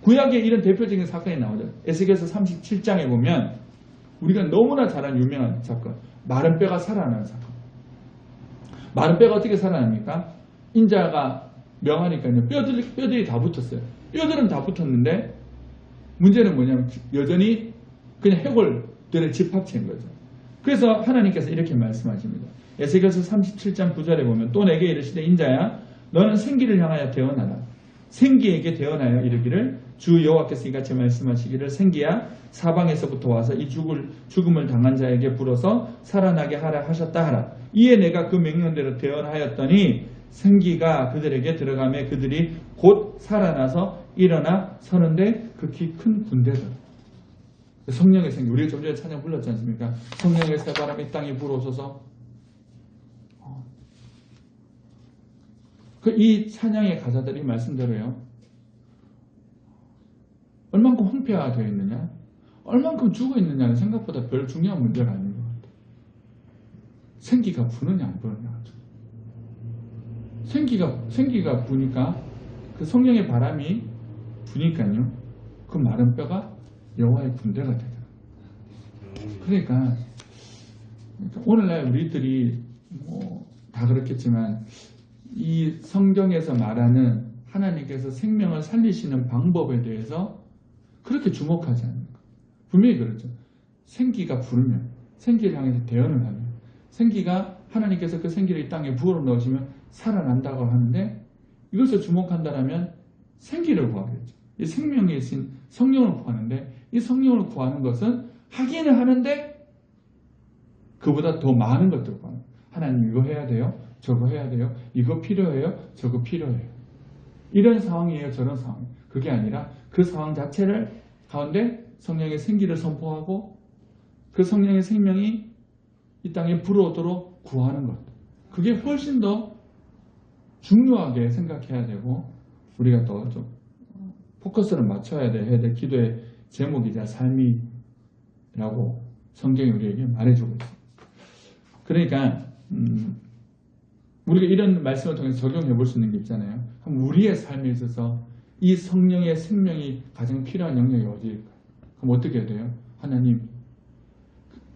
구약에 이런 대표적인 사건이 나오죠. 에스겔서 37장에 보면 우리가 너무나 잘 아는 유명한 사건. 마른 뼈가 살아나는 사건. 마른 뼈가 어떻게 살아납니까? 인자가 명하니까요. 뼈들이 다 붙었어요. 뼈들은 다 붙었는데 문제는 뭐냐면 여전히 그냥 해골들의 집합체인 거죠. 그래서 하나님께서 이렇게 말씀하십니다. 에스겔서 37장 9절에 보면 또 내게 이르시되 인자야 너는 생기를 향하여 대언하라. 생기에게 대언하여 이르기를 주 여호와께서 이같이 말씀하시기를 생기야 사방에서부터 와서 이 죽음을 당한 자에게 불어서 살아나게 하라 하셨다 하라. 이에 내가 그 명령대로 대언하였더니 생기가 그들에게 들어가매 그들이 곧 살아나서 일어나 서는데 극히 큰 군대들. 성령의 생기. 우리가 좀 전에 찬양 불렀지 않습니까? 성령의 새바람이 이 땅에 불어오소서. 이 찬양의 가사들이 말씀대로요. 얼만큼 황폐화되어 있느냐? 얼만큼 죽어 있느냐는 생각보다 별 중요한 문제가 아닌 것 같아요. 생기가 부느냐 안 부느냐. 생기가 부니까 그 성령의 바람이 부니까요. 그 마른 뼈가 여호와의 군대가 되더라고요. 그러니까 오늘날 우리들이 다 그렇겠지만 이 성경에서 말하는 하나님께서 생명을 살리시는 방법에 대해서 그렇게 주목하지 않는 것. 분명히 그렇죠. 생기가 부르면 생기를 향해서 대언을 하면 생기가 하나님께서 그 생기를 이 땅에 부어로 넣으시면 살아난다고 하는데 이것을 주목한다면 생기를 구하겠죠. 이 생명의 신 성령을 구하는데 이 성령을 구하는 것은 하기는 하는데 그보다 더 많은 것들을 구하는 거예요. 하나님 이거 해야 돼요. 저거 해야 돼요. 이거 필요해요. 저거 필요해요. 이런 상황이에요. 저런 상황. 그게 아니라 그 상황 자체를 가운데 성령의 생기를 선포하고 그 성령의 생명이 이 땅에 불어오도록 구하는 것. 그게 훨씬 더 중요하게 생각해야 되고 우리가 또 좀 포커스를 맞춰야 해야 될 기도의 제목이자 삶이라고 성경이 우리에게 말해주고 있습니다. 그러니까 우리가 이런 말씀을 통해서 적용해 볼 수 있는 게 있잖아요. 그럼 우리의 삶에 있어서 이 성령의 생명이 가장 필요한 영역이 어디일까요? 그럼 어떻게 해야 돼요? 하나님,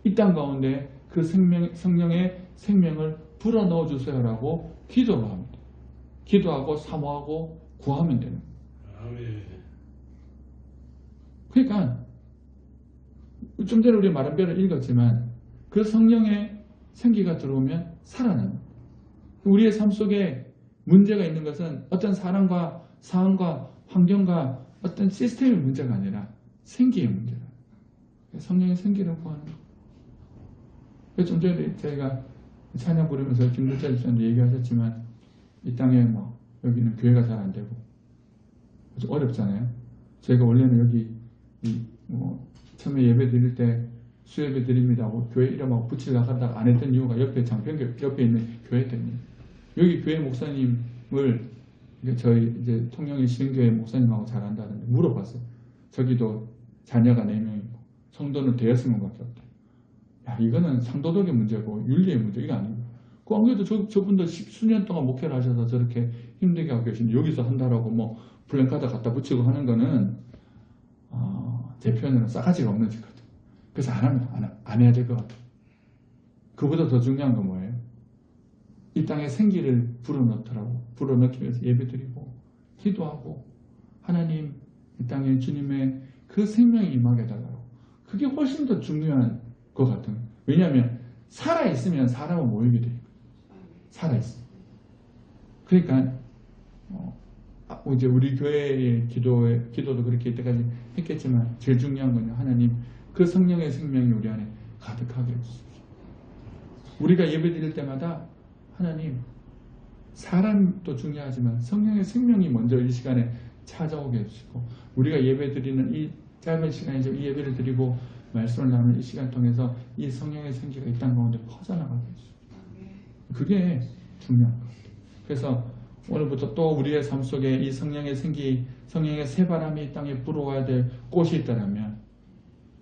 이 땅 가운데 그 성령의 생명을 불어넣어 주세요라고 기도를 합니다. 기도하고 사모하고 구하면 되는 거예요. 그러니까 좀 전에 우리 마른별을 읽었지만 그 성령의 생기가 들어오면 살아납니다. 우리의 삶 속에 문제가 있는 것은 어떤 사람과 상황과 환경과 어떤 시스템의 문제가 아니라 생기의 문제다. 성령의 생기를 구하는 거예요. 좀 전에 저희가 찬양 부르면서 김도철 집사님도 얘기하셨지만 이 땅에 뭐 여기는 교회가 잘 안 되고 좀 어렵잖아요. 저희가 원래는 여기 처음에 예배 드릴 때 수예배 드립니다 하고 교회 이름하고 붙이려고 하다가 안 했던 이유가 옆에 장평 옆에 있는 교회 때문에 여기 교회 목사님을 저희 이제 통영의 신교회 목사님하고 잘 안다는데 물어봤어요. 저기도 자녀가 4명이고 성도는 5명밖에 없다. 야, 이거는 상도덕의 문제고 윤리의 문제 이거 아니고. 그 안 그래도 저분도 10수년 동안 목회를 하셔서 저렇게 힘들게 하고 계신데 여기서 한다라고 뭐 플랜카드 갖다 붙이고 하는 거는 제 표현으로는 싸가지가 없는 짓거든. 그래서 안 해야 될 것 같아요. 그보다 더 중요한 건 뭐예요? 이 땅에 생기를 불어넣기 위해서 예배드리고 기도하고 하나님 이 땅에 주님의 그 생명이 임하게 해달라고. 그게 훨씬 더 중요한 것 같은 거예요. 왜냐하면 살아있으면 사람은 모이게 돼요. 살아있어요. 그러니까 이제 우리 교회의 기도도 그렇게 이때까지 했겠지만 제일 중요한 건 하나님 그 성령의 생명이 우리 안에 가득하게 해주십시오. 우리가 예배 드릴 때마다 하나님 사람도 중요하지만 성령의 생명이 먼저 이 시간에 찾아오게 해주시고 우리가 예배 드리는 이 짧은 시간에 이 예배를 드리고 말씀을 나누는 이 시간 통해서 이 성령의 생기가 이 땅 가운데 퍼져나가게 해주시고 그게 중요한 것 같아요. 그래서 오늘부터 또 우리의 삶 속에 이 성령의 생기, 성령의 새바람이 이 땅에 불어와야 될 꽃이 있다면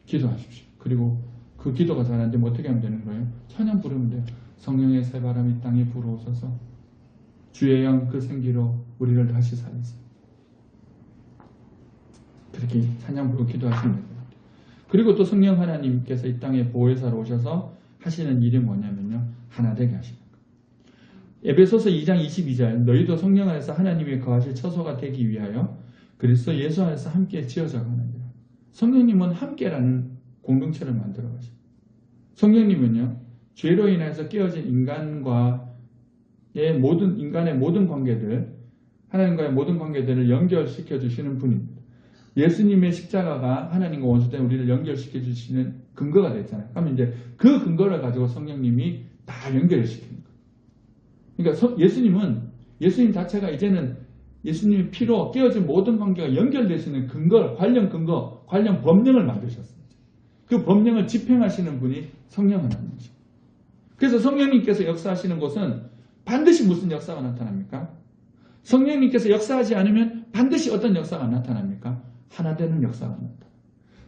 기도하십시오. 그리고 그 기도가 잘 안 되면 어떻게 하면 되는 거예요? 찬양 부르면 돼요. 성령의 새바람이 땅에 불어오셔서 주의 영 그 생기로 우리를 다시 살리세요. 그렇게 찬양 부르고 기도하시면 됩니다. 그리고 또 성령 하나님께서 이 땅에 보혜사로 오셔서 하시는 일이 뭐냐면요. 하나 되게 하시는 거예요. 에베소서 2장 22절 너희도 성령 안에서 하나님이 거하실 처소가 되기 위하여 그리스도 예수 안에서 함께 지어져 가느니라. 성령님은 함께라는 공동체를 만들어 가십니다. 성령님은요. 죄로 인해서 깨어진 인간의 모든 관계들 하나님과의 모든 관계들을 연결시켜 주시는 분입니다. 예수님의 십자가가 하나님과 원수된 우리를 연결시켜 주시는 근거가 됐잖아요. 그러면 이제 그 근거를 가지고 성령님이 다 연결을 시키는 거예요. 그러니까 예수님 자체가 이제는 예수님의 피로 깨어진 모든 관계가 연결될 수 있는 관련 법령을 만드셨습니다. 그 법령을 집행하시는 분이 성령 하나님이죠. 그래서 성령님께서 역사하시는 곳은 반드시 무슨 역사가 나타납니까? 성령님께서 역사하지 않으면 반드시 어떤 역사가 나타납니까? 하나 되는 역사가 나타납니다.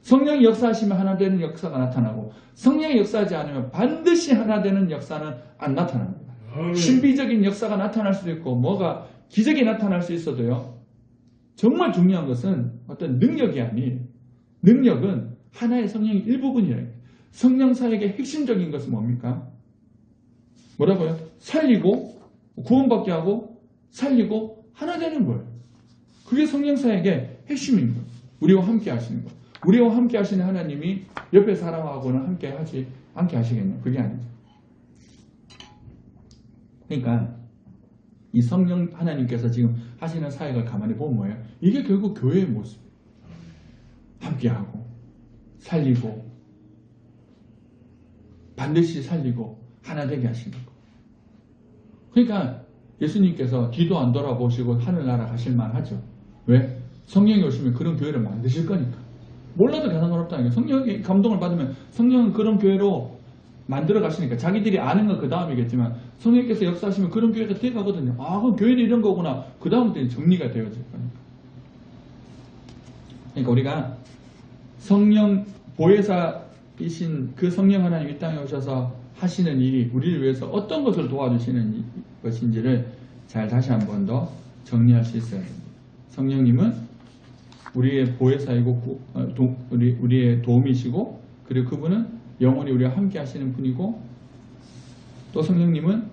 성령이 역사하시면 하나 되는 역사가 나타나고 성령이 역사하지 않으면 반드시 하나 되는 역사는 안 나타납니다. 신비적인 역사가 나타날 수도 있고 뭐가 기적이 나타날 수 있어도요. 정말 중요한 것은 어떤 능력이 아니에요. 능력은 하나의 성령의 일부분이에요. 성령 사역의 핵심적인 것은 뭡니까? 뭐라고요? 살리고 구원받게 하고 살리고 하나 되는 거예요. 그게 성령 사역의 핵심인 거예요. 우리와 함께 하시는 거예요. 우리와 함께 하시는 하나님이 옆에 사람하고는 함께 하시겠냐? 그게 아니죠. 그러니까 이 성령 하나님께서 지금 하시는 사역을 가만히 보면 뭐예요? 이게 결국 교회의 모습이에요. 함께하고 살리고 반드시 살리고 하나 되게 하시는 거. 그러니까 예수님께서 뒤도 안 돌아보시고 하늘나라 가실 만하죠. 왜? 성령이 오시면 그런 교회를 만드실 거니까. 몰라도 상관없다는 거예요. 성령의 감동을 받으면 성령은 그런 교회로 만들어 가시니까 자기들이 아는 건 그 다음이겠지만 성령께서 역사하시면 그런 교회가 되어가거든요. 아, 그럼 교회는 이런 거구나. 그 다음부터 정리가 되어질 거니까. 그러니까 우리가 성령 보혜사이신 그 성령 하나님 이 땅에 오셔서 하시는 일이 우리를 위해서 어떤 것을 도와주시는 것인지를 잘 다시 한 번 더 정리할 수 있어야 됩니다. 성령님은 우리의 보혜사이고 우리의 도움이시고, 그리고 그분은 영원히 우리와 함께 하시는 분이고, 또 성령님은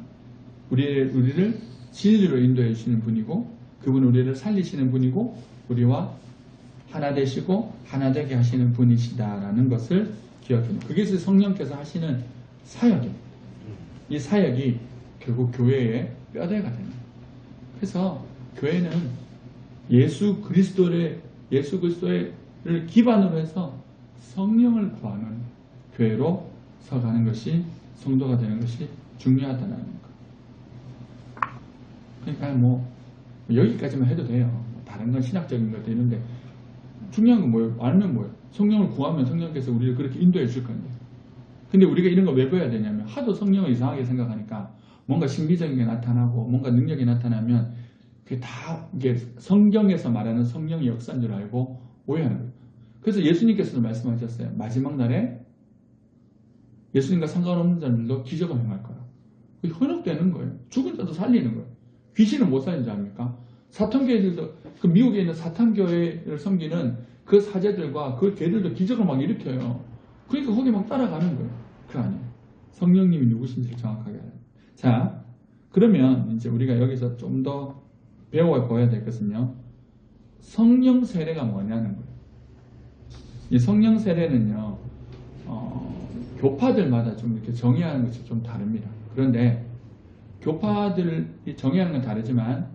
우리를 진리로 인도해 주시는 분이고, 그분은 우리를 살리시는 분이고, 우리와 하나 되시고 하나 되게 하시는 분이시다라는 것을 기억합니다. 그게 성령께서 하시는 사역입니다. 이 사역이 결국 교회의 뼈대가 됩니다. 그래서 교회는 예수 그리스도를 기반으로 해서 성령을 구하는 교회로 서가는 것이, 성도가 되는 것이 중요하다는 것. 그러니까 여기까지만 해도 돼요. 다른 건 신학적인 것도 있는데, 중요한 건 뭐예요? 알면 뭐예요? 성령을 구하면 성령께서 우리를 그렇게 인도해 줄 건데. 근데 우리가 이런 거 왜 배워야 되냐면, 하도 성령을 이상하게 생각하니까 뭔가 신비적인 게 나타나고 뭔가 능력이 나타나면 그게 다 이게 성경에서 말하는 성령의 역사인 줄 알고 오해하는 거예요. 그래서 예수님께서도 말씀하셨어요. 마지막 날에 예수님과 상관없는 자들도 기적을 행할 거라. 그게 현혹되는 거예요. 죽은 자도 살리는 거예요. 귀신은 못 살리는 줄 압니까? 사탄교회들도, 그 미국에 있는 사탄교회를 섬기는 그 사제들과 그 개들도 기적을 막 일으켜요. 그러니까 거기 막 따라가는 거예요. 그거 아니에요. 성령님이 누구신지를 정확하게 알아요. 자, 그러면 이제 우리가 여기서 좀 더 배워봐야 될 것은요, 성령 세례가 뭐냐는 거예요. 이 성령 세례는요, 교파들마다 좀 이렇게 정의하는 것이 좀 다릅니다. 그런데 교파들이 정의하는 건 다르지만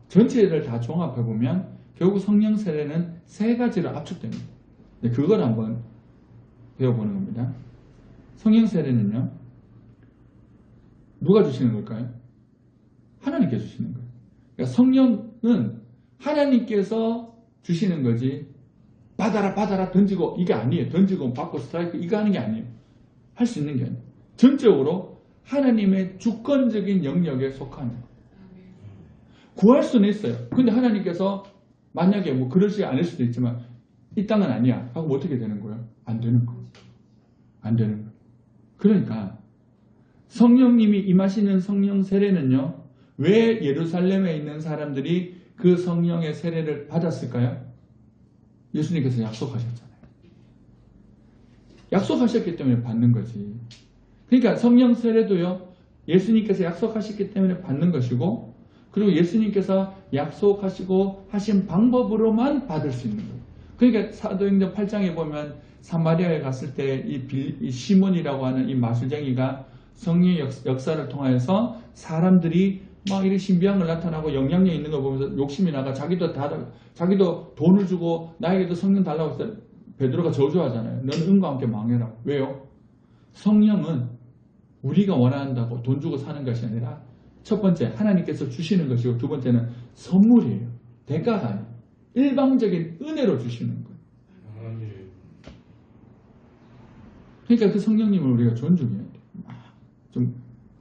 전체를 다 종합해보면 결국 성령 세례는 세 가지로 압축됩니다. 그걸 한번 배워보는 겁니다. 성령 세례는요, 누가 주시는 걸까요? 하나님께서 주시는 거예요. 그러니까 성령은 하나님께서 주시는 거지, 받아라 던지고 이게 아니에요. 던지고 받고 스트라이크 이거 하는 게 아니에요. 할 수 있는 게 아니에요. 전적으로 하나님의 주권적인 영역에 속하는 거예요. 구할 수는 있어요. 근데 하나님께서 만약에 그러지 않을 수도 있지만 이 땅은 아니야 하고 어떻게 되는 거예요? 안 되는 거예요. 안 되는 거예요. 그러니까 성령님이 임하시는 성령 세례는요, 왜 예루살렘에 있는 사람들이 그 성령의 세례를 받았을까요? 예수님께서 약속하셨잖아요. 약속하셨기 때문에 받는 거지. 그러니까 성령 세례도요, 예수님께서 약속하셨기 때문에 받는 것이고, 그리고 예수님께서 약속하시고 하신 방법으로만 받을 수 있는 거예요. 그러니까 사도행전 8장에 보면 사마리아에 갔을 때 이 시몬이라고 하는 이 마술쟁이가 성령의 역사를 통해서 사람들이 막 이렇게 신비한 걸 나타나고 영향력 있는 걸 보면서 욕심이 나가 자기도 돈을 주고 나에게도 성령 달라고 해서 베드로가 저주하잖아요. 너는 은과 함께 망해라. 왜요? 성령은 우리가 원한다고 돈 주고 사는 것이 아니라 첫 번째 하나님께서 주시는 것이고, 두 번째는 선물이에요. 대가가 아니에요. 일방적인 은혜로 주시는 거예요. 그러니까 그 성령님을 우리가 존중해야 돼요.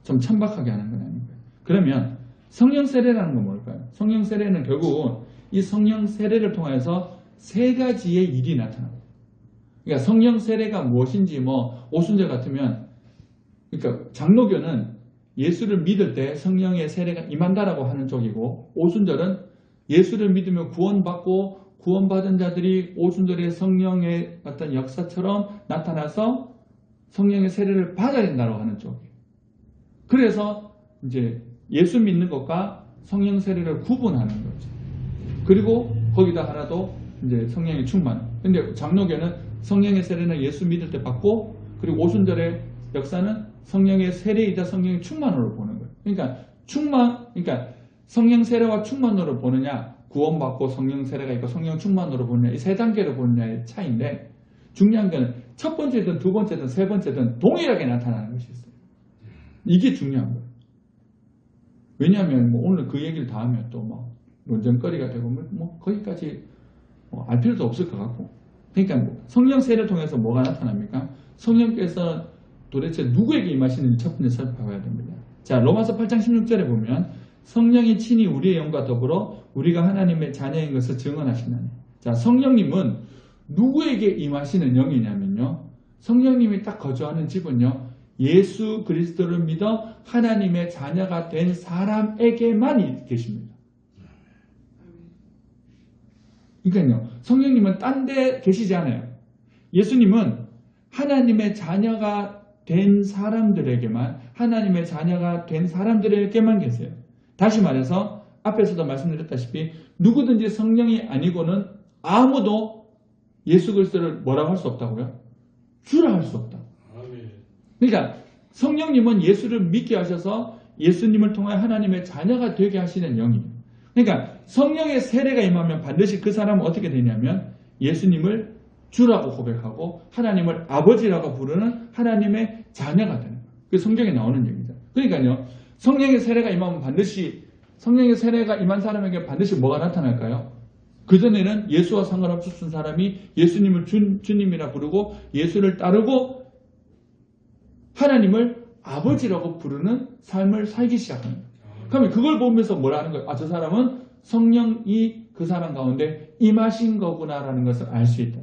좀 천박하게 하는 건 아닌 거예요. 그러면 성령 세례라는 건 뭘까요? 성령 세례는 결국은 이 성령 세례를 통해서 세 가지의 일이 나타납니다. 그러니까 성령 세례가 무엇인지 오순절 같으면, 그러니까 장로교는 예수를 믿을 때 성령의 세례가 임한다라고 하는 쪽이고, 오순절은 예수를 믿으면 구원받고 구원받은 자들이 오순절에 성령의 어떤 역사처럼 나타나서 성령의 세례를 받아야 된다고 하는 쪽이에요. 그래서 이제 예수 믿는 것과 성령 세례를 구분하는 거죠. 그리고 거기다 하나도 이제 성령의 충만. 근데 장로교는 성령의 세례는 예수 믿을 때 받고, 그리고 오순절의 역사는 성령의 세례이자 성령의 충만으로 보는 거예요. 그러니까 성령 세례와 충만으로 보느냐, 구원받고 성령 세례가 있고 성령 충만으로 보느냐, 이 세 단계로 보느냐의 차이인데, 중요한 거는 첫 번째든 두 번째든 세 번째든 동일하게 나타나는 것이 있어요. 이게 중요한 거예요. 왜냐하면 오늘 그 얘기를 다 하면 또 논쟁거리가 되고 거기까지 알 필요도 없을 것 같고. 그러니까 성령 세례를 통해서 뭐가 나타납니까? 성령께서 도대체 누구에게 임하시는지 첫 번째 살펴봐야 됩니다. 자, 로마서 8장 16절에 보면 성령이 친히 우리의 영과 더불어 우리가 하나님의 자녀인 것을 증언하시나니. 자, 성령님은 누구에게 임하시는 영이냐면요, 성령님이 딱 거주하는 집은요, 예수 그리스도를 믿어 하나님의 자녀가 된 사람에게만 계십니다. 그러니까요, 성령님은 딴 데 계시지 않아요. 예수님은 하나님의 자녀가 된 사람들에게만, 하나님의 자녀가 된 사람들에게만 계세요. 다시 말해서 앞에서도 말씀드렸다시피 누구든지 성령이 아니고는 아무도 예수 그리스도를 뭐라고 할 수 없다고요? 주라 할 수 없다. 그러니까 성령님은 예수를 믿게 하셔서 예수님을 통해 하나님의 자녀가 되게 하시는 영이에요. 그러니까 성령의 세례가 임하면 반드시 그 사람은 어떻게 되냐면 예수님을 주라고 고백하고 하나님을 아버지라고 부르는 하나님의 자녀가 되는 거예요. 그게 성경에 나오는 얘기죠. 그러니까요, 성령의 세례가 임하면 반드시, 성령의 세례가 임한 사람에게 반드시 뭐가 나타날까요? 그전에는 예수와 상관없었던 사람이 예수님을 주님이라 부르고 예수를 따르고 하나님을 아버지라고 부르는 삶을 살기 시작하는 거예요. 그러면 그걸 보면서 뭐라는 거예요? 아, 저 사람은 성령이 그 사람 가운데 임하신 거구나라는 것을 알 수 있다.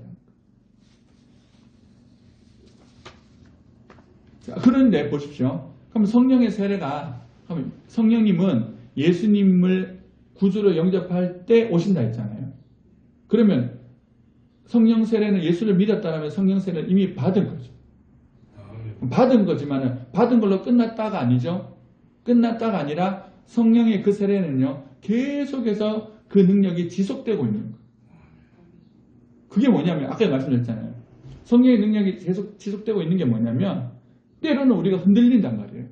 자, 그런데 보십시오. 그럼 성령의 세례가, 그럼 성령님은 예수님을 구주로 영접할 때 오신다 했잖아요. 그러면 성령 세례는 예수를 믿었다면 성령 세례를 이미 받은 거죠. 받은 거지만은 받은 걸로 끝났다가 아니죠. 끝났다가 아니라 성령의 그 세례는요, 계속해서 그 능력이 지속되고 있는 거예요. 그게 뭐냐면 아까 말씀드렸잖아요. 성령의 능력이 계속 지속되고 있는 게 뭐냐면 때로는 우리가 흔들린단 말이에요.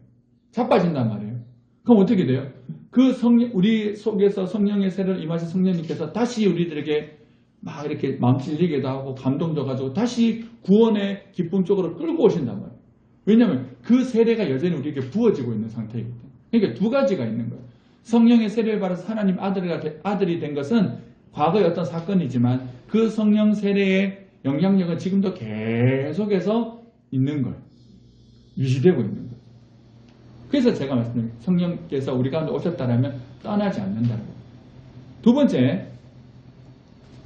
자빠진단 말이에요. 그럼 어떻게 돼요? 그 성령, 우리 속에서 성령의 세례를 임하신 성령님께서 다시 우리들에게 막 이렇게 마음 찔리게도 하고 감동줘가지고 다시 구원의 기쁨 쪽으로 끌고 오신단 말이에요. 왜냐하면 그 세례가 여전히 우리에게 부어지고 있는 상태이기 때문에. 그러니까 두 가지가 있는 거예요. 성령의 세례를 받아서 하나님 아들이 된 것은 과거의 어떤 사건이지만 그 성령 세례의 영향력은 지금도 계속해서 있는 거예요. 유지되고 있는 거예요. 그래서 제가 말씀드린 성령께서 우리 가운데 오셨다라면 떠나지 않는다는 거예요. 두 번째,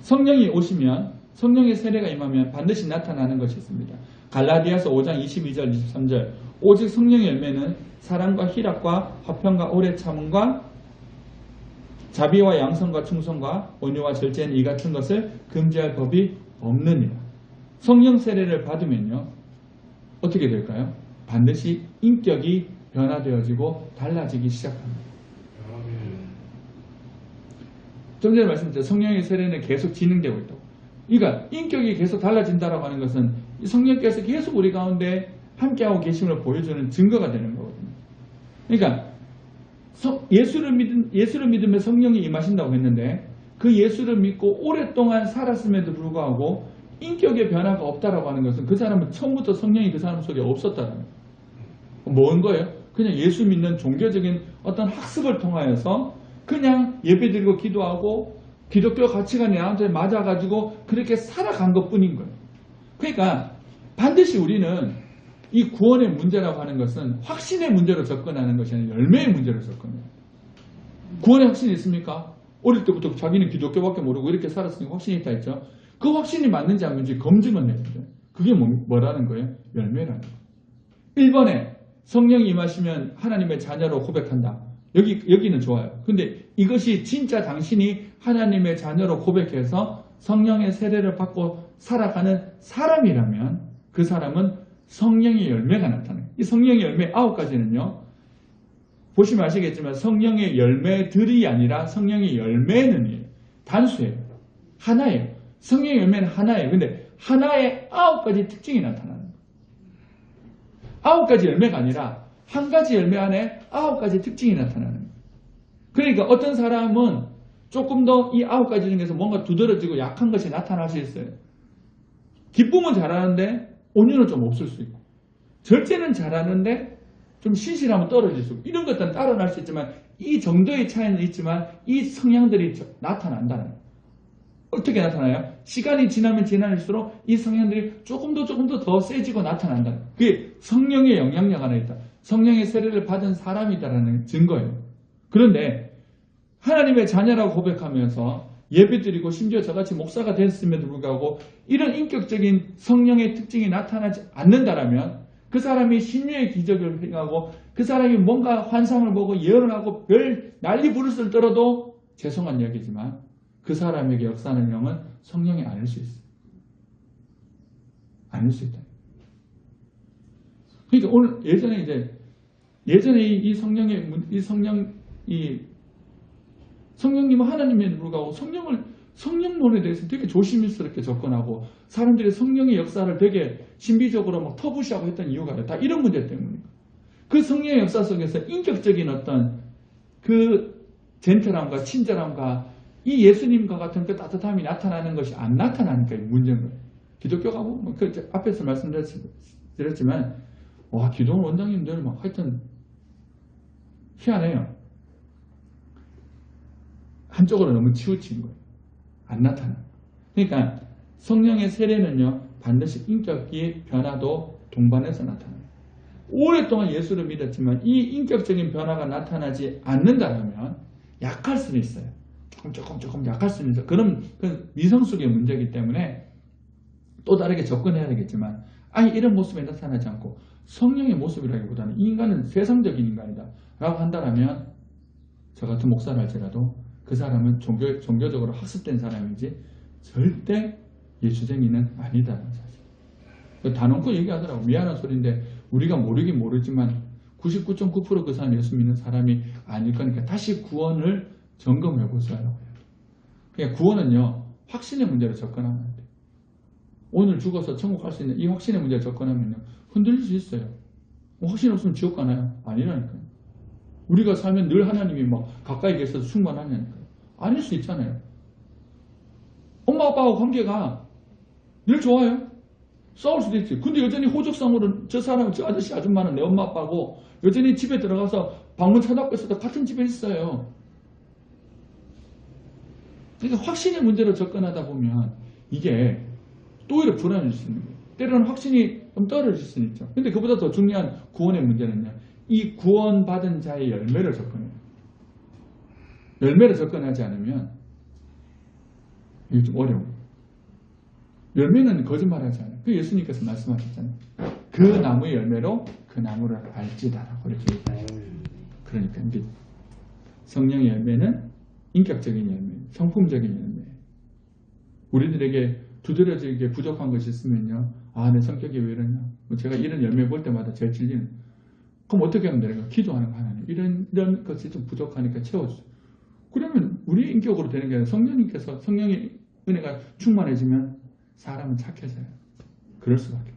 성령이 오시면, 성령의 세례가 임하면 반드시 나타나는 것이 있습니다. 갈라디아서 5장 22절 23절 오직 성령의 열매는 사랑과 희락과 화평과 오래 참음과 자비와 양선과 충성과 온유와 절제는 이 같은 것을 금지할 법이 없느니라. 성령 세례를 받으면요, 어떻게 될까요? 반드시 인격이 변화되어지고 달라지기 시작합니다. 좀 전에 말씀드렸죠. 성령의 세례는 계속 진행되고 있다고. 그러니까 인격이 계속 달라진다고 하는 것은 성령께서 계속 우리 가운데 함께하고 계심을 보여주는 증거가 되는 거거든요. 그러니까 예수를 믿으면 성령이 임하신다고 했는데 그 예수를 믿고 오랫동안 살았음에도 불구하고 인격의 변화가 없다라고 하는 것은 그 사람은 처음부터 성령이 그 사람 속에 없었다는 거예요. 뭔 거예요? 그냥 예수 믿는 종교적인 어떤 학습을 통하여서 그냥 예배드리고 기도하고 기독교 가치관이 나한테 맞아가지고 그렇게 살아간 것뿐인 거예요. 그러니까 반드시 우리는 이 구원의 문제라고 하는 것은 확신의 문제로 접근하는 것이 아니라 열매의 문제로 접근해요. 구원의 확신이 있습니까? 어릴 때부터 자기는 기독교밖에 모르고 이렇게 살았으니까 확신이 있다 했죠. 그 확신이 맞는지 안 맞는지 검증은 해야 돼요. 그게 뭐라는 거예요? 열매라는 거예요. 1번에 성령이 임하시면 하나님의 자녀로 고백한다. 여기는 좋아요. 근데 이것이 진짜 당신이 하나님의 자녀로 고백해서 성령의 세례를 받고 살아가는 사람이라면 그 사람은 성령의 열매가 나타나요. 이 성령의 열매 9가지는요. 보시면 아시겠지만 성령의 열매들이 아니라 성령의 열매는 단수예요. 하나예요. 성령의 열매는 하나예요. 근데 하나의 9가지 특징이 나타나는 거예요. 9가지 열매가 아니라 한 가지 열매 안에 9가지 특징이 나타나는 거예요. 그러니까 어떤 사람은 조금 더 이 9가지 중에서 뭔가 두드러지고 약한 것이 나타날 수 있어요. 기쁨은 잘하는데 온유는 좀 없을 수 있고, 절제는 잘하는데 좀 신실하면 떨어질 수 있고, 이런 것들은 따라날 수 있지만 이 정도의 차이는 있지만 이 성향들이 나타난다는 거예요. 어떻게 나타나요? 시간이 지나면 지날수록 이 성향들이 조금 더 세지고 나타난다. 그게 성령의 영향력 안에 있다. 성령의 세례를 받은 사람이다라는 증거예요. 그런데 하나님의 자녀라고 고백하면서 예배드리고 심지어 저같이 목사가 됐음에도 불구하고 이런 인격적인 성령의 특징이 나타나지 않는다라면 그 사람이 신유의 기적을 행하고 그 사람이 뭔가 환상을 보고 예언을 하고 별 난리 부르스를 떨어도 죄송한 얘기지만 그 사람에게 역사하는 영은 성령이 아닐 수 있어요. 아닐 수 있다. 그러니까 오늘 예전에 이 성령님은 하나님에도 불구하고 성령론에 대해서 되게 조심스럽게 접근하고 사람들이 성령의 역사를 되게 신비적으로 막 터부시하고 했던 이유가 다 이런 문제 때문입니다. 그 성령의 역사 속에서 인격적인 어떤 그 젠틀함과 친절함과 이 예수님과 같은 그 따뜻함이 나타나는 것이 안 나타나니까 문제인 거예요. 기독교가 뭐 그 앞에서 말씀드렸지만 와 기독원 원장님들 막 하여튼 희한해요. 한쪽으로 너무 치우친 거예요. 안 나타나. 그러니까 성령의 세례는요 반드시 인격의 변화도 동반해서 나타나요. 오랫동안 예수를 믿었지만 이 인격적인 변화가 나타나지 않는다면 약할 수는 있어요. 조금 약할 수는 있어요. 그건 미성숙의 문제이기 때문에 또 다르게 접근해야 되겠지만 아니 이런 모습에 나타나지 않고 성령의 모습이라기보다는 이 인간은 세상적인 인간이다 라고 한다면 저 같은 목사를 할지라도 그 사람은 종교적으로 학습된 사람이지 절대 예수쟁이는 아니다라는 사실. 단언코 얘기하더라고. 미안한 소리인데 우리가 모르긴 모르지만 99.9% 그 사람 예수 믿는 사람이 아닐 거니까 다시 구원을 점검해 보세요. 그냥 구원은요 확신의 문제로 접근하면 안 돼요. 오늘 죽어서 천국 갈 수 있는 이 확신의 문제로 접근하면요 흔들릴 수 있어요. 확신 없으면 지옥 가나요? 아니라니까요. 우리가 살면 늘 하나님이 막 가까이 계셔서 충만하냐니까요. 아닐 수 있잖아요. 엄마 아빠하고 관계가 늘 좋아요. 싸울 수도 있지. 근데 여전히 호적상으로 저 사람, 저 아저씨 아줌마는 내 엄마 아빠고 여전히 집에 들어가서 방문 쳐닫고 있어도 같은 집에 있어요. 그러니까 확신의 문제로 접근하다 보면 이게 또 오히려 불안해질 수 있는 거예요. 때로는 확신이 좀 떨어질 수는 있죠. 근데 그보다 더 중요한 구원의 문제는요. 이 구원받은 자의 열매를 접근해요. 열매를 접근하지 않으면 이게 좀 어려워요. 열매는 거짓말하지 않아요. 그 예수님께서 말씀하셨잖아요. 그 나무의 열매로 그 나무를 알지다라고 이렇게 얘기해요. 그러니까 이게 성령의 열매는 인격적인 열매, 성품적인 열매. 우리들에게 두드러지게 부족한 것이 있으면요. 아, 내 성격이 왜 이러냐. 제가 이런 열매 볼 때마다 제일 질리는. 그럼 어떻게 하면 되는가? 기도하는 거 하나님. 이런 것이 좀 부족하니까 채워주세요. 그러면 우리 인격으로 되는 게 아니라 성령님께서 성령의 은혜가 충만해지면 사람은 착해져요. 그럴 수밖에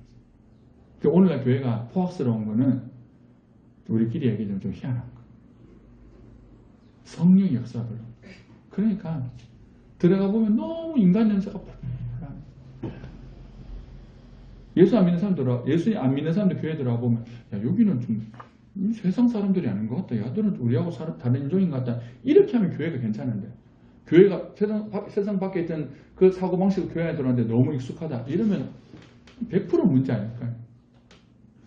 없어요. 오늘날 교회가 포악스러운 거는 우리끼리 얘기하면 좀 희한한 거. 성령 역사 별로. 그러니까 들어가 보면 너무 인간 냄새가 예수 안 믿는 사람들, 예수 안 믿는 사람들 교회 들어가 보면 야 여기는 좀 세상 사람들이 아닌 것 같다. 야들은 우리하고 다른 인종인 것 같다. 이렇게 하면 교회가 괜찮은데 교회가 세상 밖에 있던 그 사고방식으로 교회 안에 들어왔는데 너무 익숙하다. 이러면 100% 문제 아닐까요?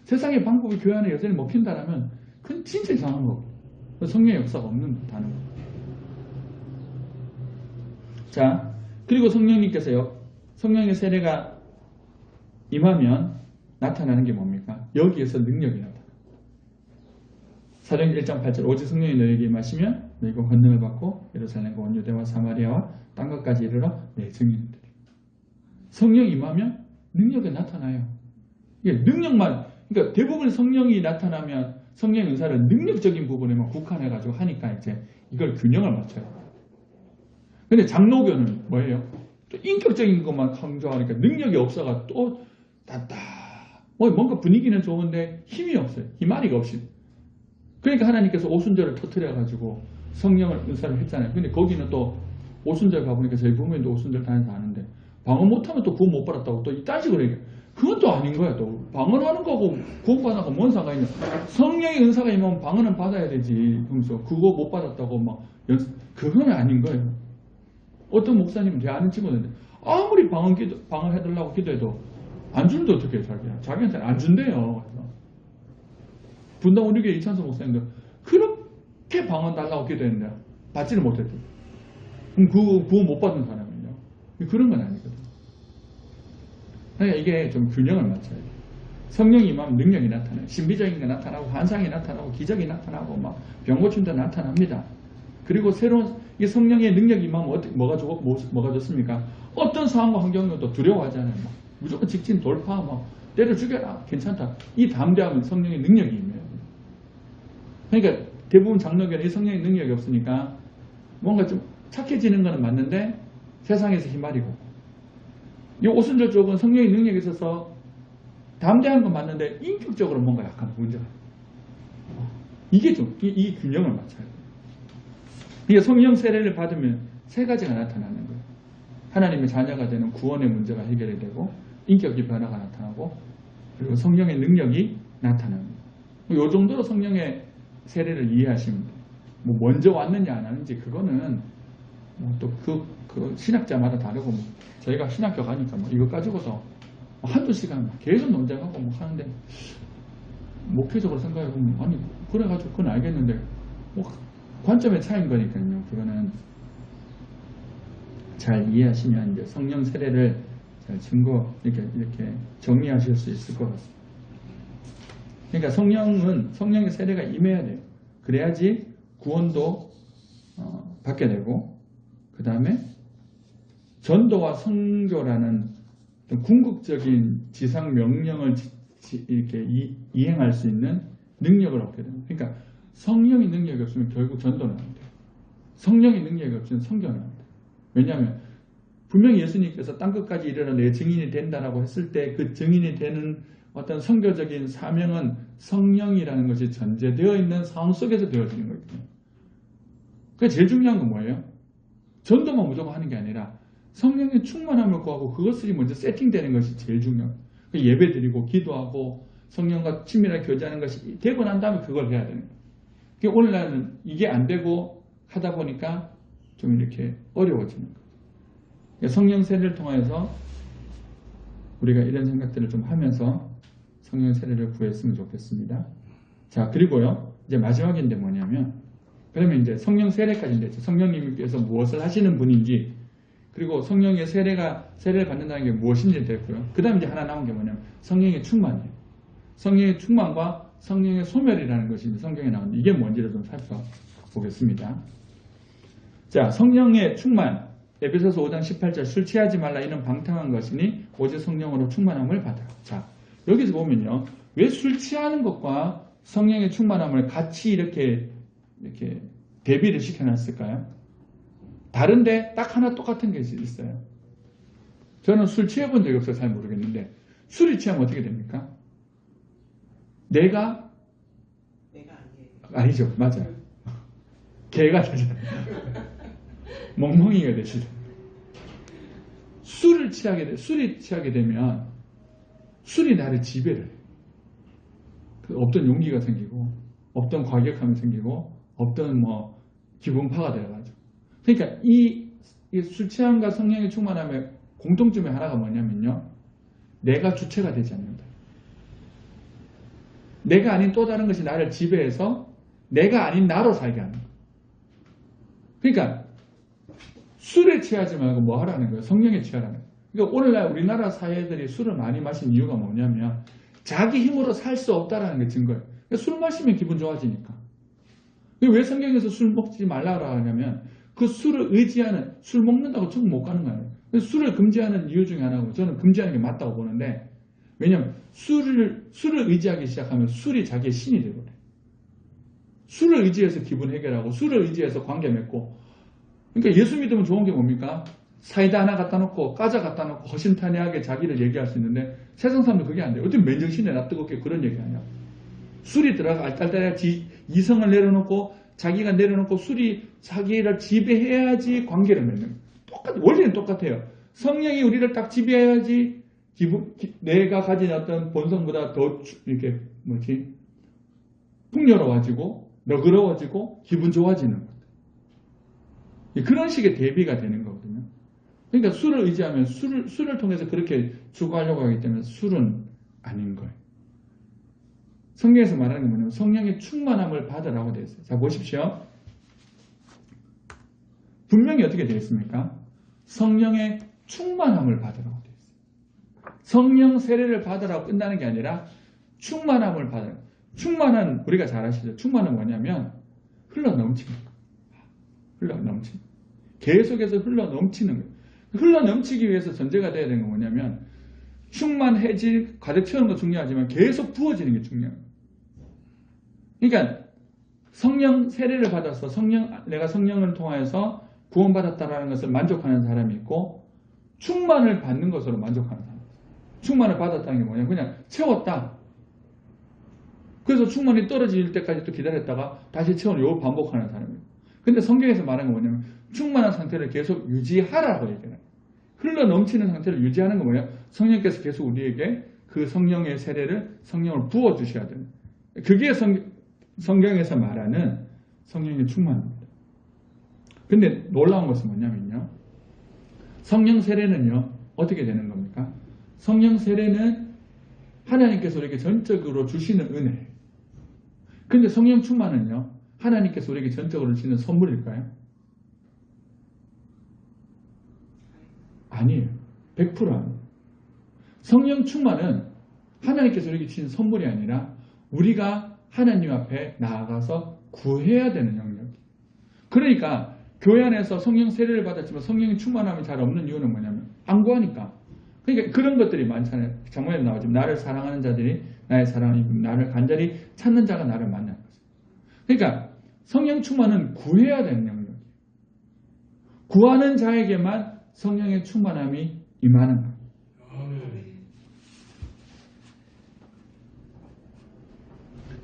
세상의 방법이 교회 안에 여전히 먹힌다라면 그건 진짜 이상한 거고 성령의 역사가 없는 다는 거. 자, 그리고 성령님께서요. 성령의 세례가 임하면 나타나는 게 뭡니까? 여기에서 능력이 나타나. 사도행전 1장 8절 오직 성령이 너희에게 임하시면 너희가 권능을 받고 예루살렘과 온 유대와 사마리아와 땅 끝까지 이르러 내 증인이 되리라. 성령이 임하면 능력이 나타나요. 이게 능력만 그러니까 대부분 성령이 나타나면 성령의 은사를 능력적인 부분에만 국한해가지고 하니까 이제 이걸 균형을 맞춰요. 근데 장로교는 뭐예요? 또 인격적인 것만 강조하니까 능력이 없어가 또 뭔가 분위기는 좋은데 힘이 없어요. 희마리가 없이. 그러니까 하나님께서 오순절을 터뜨려가지고 성령을 은사를 했잖아요. 근데 거기는 또 오순절 가보니까 저희 부모님도 오순절 다녀서 아는데 방언 못하면 또 구원 못 받았다고 또 이딴 식으로 얘기해요. 그건 또 아닌 거야. 또 방언하는 거고 구원 받는 거 뭔 상관이 있냐. 성령의 은사가 임하면 방언은 받아야 되지. 그러면서 그거 못 받았다고 막 그건 아닌 거예요. 어떤 목사님은 제가 아는 친구인데 아무리 방언 해달라고 기도해도 안 주는데 어떻게 해요, 자기한테는 안 준대요. 분당 우리교회 이찬수 목사님도 그렇게 방언 달라고 기도했는데 받지를 못했대. 그럼 그 구원 못 받은 사람은요. 그런 건 아니거든요. 그러니까 이게 좀 균형을 맞춰야 돼요. 성령이 임하면 능력이 나타나요. 신비적인 게 나타나고 환상이 나타나고 기적이 나타나고 막 병고침도 나타납니다. 그리고 새로운 이 성령의 능력이 임하면 뭐가 좋습니까? 어떤 상황과 환경도 두려워하잖아요. 막 무조건 직진 돌파, 막 때려 죽여라, 괜찮다. 이 담대함은 성령의 능력이 임해요. 그러니까 대부분 장로교는 이 성령의 능력이 없으니까 뭔가 좀 착해지는 것은 맞는데 세상에서 힘말이고, 이 오순절 쪽은 성령의 능력이 있어서 담대한 건 맞는데 인격적으로 뭔가 약간 문제가. 이게 좀 이 균형을 맞춰야 돼요. 이게 성령 세례를 받으면 세 가지가 나타나는 거예요. 하나님의 자녀가 되는 구원의 문제가 해결이 되고, 인격의 변화가 나타나고, 그리고 성령의 능력이 나타납니다. 이 정도로 성령의 세례를 이해하시면 돼요. 뭐 먼저 왔느냐 안 왔는지 그거는 뭐 또 그 신학자마다 다르고, 뭐 저희가 신학교 가니까 뭐 이거 가지고서 한두 시간 계속 논쟁하고 뭐 하는데, 목회적으로 생각해보면 아니 그래가지고 그건 알겠는데 뭐 관점의 차이인 거니까요. 그거는 잘 이해하시면 이제 성령 세례를 잘 이렇게 정리하실 수 있을 것 같습니다. 그러니까 성령의 세례가 임해야 돼요. 그래야지 구원도 받게 되고, 그 다음에 전도와 선교라는 궁극적인 지상 명령을 이렇게 이행할 수 있는 능력을 얻게 됩니다. 그러니까 성령의 능력이 없으면 결국 전도는 안 돼요. 성령의 능력이 없으면 선교는 안 돼요. 왜냐하면 분명히 예수님께서 땅끝까지 이르러 내 증인이 된다라고 했을 때 그 증인이 되는 어떤 선교적인 사명은 성령이라는 것이 전제되어 있는 상황 속에서 되어지는 거거든요. 그게 제일 중요한 건 뭐예요? 전도만 무조건 하는 게 아니라 성령의 충만함을 구하고 그것이 먼저 세팅되는 것이 제일 중요해요. 예배 드리고 기도하고 성령과 친밀하게 교제하는 것이 되고 난 다음에 그걸 해야 되는 거예요. 오늘날은 이게 안 되고 하다 보니까 좀 이렇게 어려워지는 거예요. 성령 세례를 통해서 우리가 이런 생각들을 좀 하면서 성령 세례를 구했으면 좋겠습니다. 자, 그리고요, 이제 마지막인데 뭐냐면, 그러면 이제 성령 세례까지인데, 성령님께서 무엇을 하시는 분인지, 그리고 성령의 세례를 받는다는 게 무엇인지 됐고요. 그 다음에 이제 하나 남은 게 뭐냐면, 성령의 충만이에요. 성령의 충만과 성령의 소멸이라는 것이 성경에 나오는데, 이게 뭔지를 좀 살펴보겠습니다. 자, 성령의 충만. 에베소서 5장 18절, 술 취하지 말라 이는 방탕한 것이니 오직 성령으로 충만함을 받아라. 자, 여기서 보면요, 왜 술 취하는 것과 성령의 충만함을 같이 이렇게 대비를 시켜놨을까요? 다른데 딱 하나 똑같은 게 있어요. 저는 술 취해본 적이 없어서 잘 모르겠는데, 술이 취하면 어떻게 됩니까? 내가 아니죠, 맞아요. 개가 되잖아요. 멍멍이가 되시죠. 술이 취하게 되면 술이 나를 지배를 해요. 없던 용기가 생기고, 없던 과격함이 생기고, 없던 기분파가 되어가지고. 그러니까 이 술 취함과 성령의 충만함의 공통점의 하나가 뭐냐면요, 내가 주체가 되지 않는다. 내가 아닌 또 다른 것이 나를 지배해서 내가 아닌 나로 살게 하는 거예요. 그러니까 술에 취하지 말고 뭐 하라는 거예요? 성령에 취하라는 거예요. 그러니까 오늘날 우리나라 사회들이 술을 많이 마신 이유가 뭐냐면 자기 힘으로 살 수 없다라는 게 증거예요. 그러니까 술 마시면 기분 좋아지니까. 왜 성경에서 술 먹지 말라고 하냐면 그 술을 의지하는, 술 먹는다고 천국 못 가는 거예요. 술을 금지하는 이유 중에 하나고, 저는 금지하는 게 맞다고 보는데, 왜냐면 술을 의지하기 시작하면 술이 자기의 신이 되거든요. 술을 의지해서 기분 해결하고, 술을 의지해서 관계 맺고. 그러니까 예수 믿으면 좋은 게 뭡니까? 사이다 하나 갖다 놓고 과자 갖다 놓고 허심탄회하게 자기를 얘기할 수 있는데, 세상 사람들 그게 안 돼요. 어떻게 맨정신에 나 뜨겁게 그런 얘기 하냐. 술이 들어가 알딸딸하게 이성을 내려놓고 자기가 내려놓고 술이 자기를 지배해야지 관계를 맺는 거예요. 원리는 똑같아요. 성령이 우리를 딱 지배해야지 내가 가진 어떤 본성보다 더 이렇게 풍요로워지고 너그러워지고 기분 좋아지는 거예요. 그런 식의 대비가 되는 거거든요. 그러니까 술을 의지하면 술을 통해서 그렇게 추구하려고 하기 때문에 술은 아닌 거예요. 성경에서 말하는 게 뭐냐면 성령의 충만함을 받으라고 되어 있어요. 자, 보십시오. 분명히 어떻게 되어 있습니까? 성령의 충만함을 받으라고 되어 있어요. 성령 세례를 받으라고 끝나는 게 아니라 충만함을 받아요. 충만은 우리가 잘 아시죠? 충만은 뭐냐면 흘러 넘치는 거예요. 흘러 넘치는 거예요. 계속해서 흘러 넘치는 거예요. 흘러 넘치기 위해서 전제가 돼야 되는 건 뭐냐면 충만해질, 가득 채우는 거 중요하지만 계속 부어지는 게 중요해요. 그러니까 성령 세례를 받아서 내가 성령을 통하여서 구원받았다라는 것을 만족하는 사람이 있고 충만을 받는 것으로 만족하는 사람이 있어요. 충만을 받았다는 게 뭐냐? 그냥 채웠다. 그래서 충만이 떨어질 때까지 또 기다렸다가 다시 채우는 요 반복하는 사람이에요. 근데 성경에서 말하는 건 뭐냐면 충만한 상태를 계속 유지하라고 얘기해요. 흘러 넘치는 상태를 유지하는 건 뭐예요? 성령께서 계속 우리에게 그 성령의 세례를 성령을 부어주셔야 돼요. 그게 성경에서 말하는 성령의 충만입니다. 근데 놀라운 것은 뭐냐면요. 성령 세례는요. 어떻게 되는 겁니까? 성령 세례는 하나님께서 우리에게 전적으로 주시는 은혜예요. 근데 성령 충만은요. 하나님께서 우리에게 전적으로 주시는 선물일까요? 아니에요. 100% 아니에요. 성령 충만은 하나님께서 우리에게 주신 선물이 아니라 우리가 하나님 앞에 나아가서 구해야 되는 영역이에요. 그러니까 교회 안에서 성령 세례를 받았지만 성령의 충만함이 잘 없는 이유는 뭐냐면 안 구하니까. 그러니까 그런 것들이 많잖아요. 장모에 나오지만 나를 사랑하는 자들이 나의 사랑을 입으면 나를 간절히 찾는 자가 나를 만날 것이다. 그러니까 성령 충만은 구해야 되는 영역이에요. 구하는 자에게만 성령의 충만함이 임하는 거예요.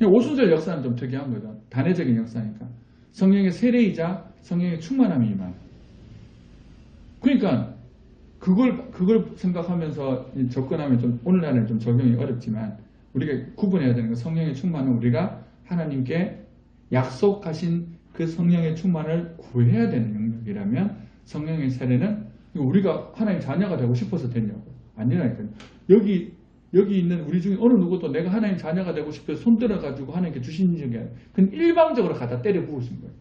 오순절 역사는 좀 특이한 거죠. 단회적인 역사니까. 성령의 세례이자 성령의 충만함이 임하는. 그러니까 그걸 생각하면서 접근하면 좀 오늘날은 좀 적용이 어렵지만 우리가 구분해야 되는 건 성령의 충만은 우리가 하나님께 약속하신 그 성령의 충만을 구해야 되는 영역이라면 성령의 세례는 우리가 하나님의 자녀가 되고 싶어서 되냐고. 아니라니까요. 여기 있는 우리 중에 어느 누구도 내가 하나님 자녀가 되고 싶어서 손들어가지고 하나님께 주신 적이 아니에요. 그건 일방적으로 갖다 때려 부으신 거예요.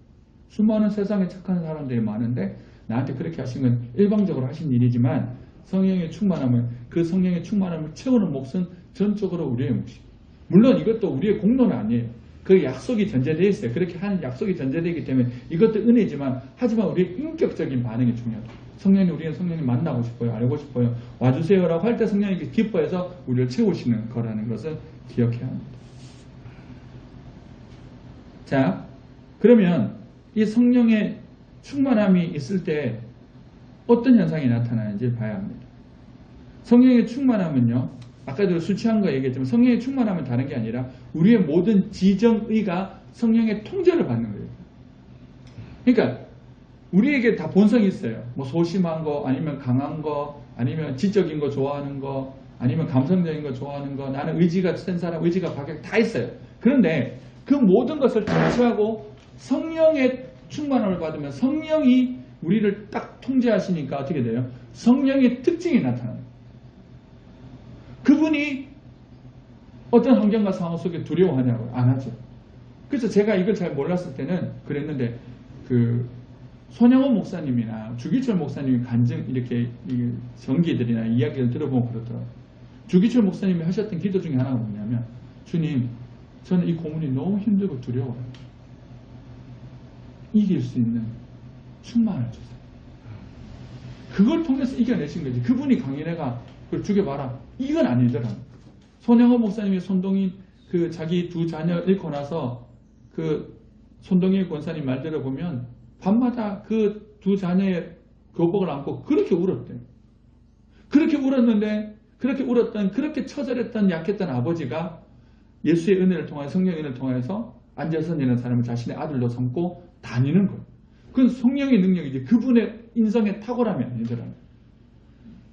수많은 세상에 착한 사람들이 많은데 나한테 그렇게 하신 건 일방적으로 하신 일이지만 성령의 충만함을 그 성령의 충만함을 채우는 몫은 전적으로 우리의 몫이에요. 물론 이것도 우리의 공로는 아니에요. 그 약속이 전제되어 있어요. 그렇게 하는 약속이 전제되기 때문에 이것도 은혜지만 하지만 우리의 인격적인 반응이 중요하다. 성령이 우리는 성령님 만나고 싶어요. 알고 싶어요. 와주세요라고 할 때 성령이 기뻐해서 우리를 채우시는 거라는 것을 기억해야 합니다. 자, 그러면 이 성령의 충만함이 있을 때 어떤 현상이 나타나는지 봐야 합니다. 성령의 충만함은요. 아까도 술 취한 거 얘기했지만 성령의 충만함은 다른 게 아니라 우리의 모든 지정의가 성령의 통제를 받는 거예요. 그러니까 우리에게 다 본성이 있어요. 뭐 소심한 거, 아니면 강한 거, 아니면 지적인 거 좋아하는 거, 아니면 감성적인 거 좋아하는 거, 나는 의지가 센 사람, 의지가 박약 다 있어요. 그런데 그 모든 것을 통치하고 성령의 충만함을 받으면 성령이 우리를 딱 통제하시니까 어떻게 돼요? 성령의 특징이 나타나요. 그분이 어떤 환경과 상황 속에 두려워하냐고요? 안 하죠. 그래서 제가 이걸 잘 몰랐을 때는 그랬는데 손영원 목사님이나 주기철 목사님이 간증 이렇게 전기들이나 이야기를 들어보면 그렇더라고요. 주기철 목사님이 하셨던 기도 중에 하나가 뭐냐면 주님 저는 이 고문이 너무 힘들고 두려워요. 이길 수 있는 충만을 주세요. 그걸 통해서 이겨내신 거지. 그분이 강인해가 그걸 죽여봐라. 이건 아니더라. 손영원 목사님이 손동인 자기 두 자녀 잃고 나서 손동인 권사님 말 들어보면 밤마다 그 두 자녀의 교복을 안고 그렇게 울었대요. 그렇게 울었는데 그렇게 울었던 그렇게 처절했던 약했던 아버지가 예수의 은혜를 통하여 성령의 은혜를 통해서 앉아서 있는 사람을 자신의 아들로 삼고 다니는 거예요. 그건 성령의 능력이지 그분의 인성의 탁월함이 아니더라고요.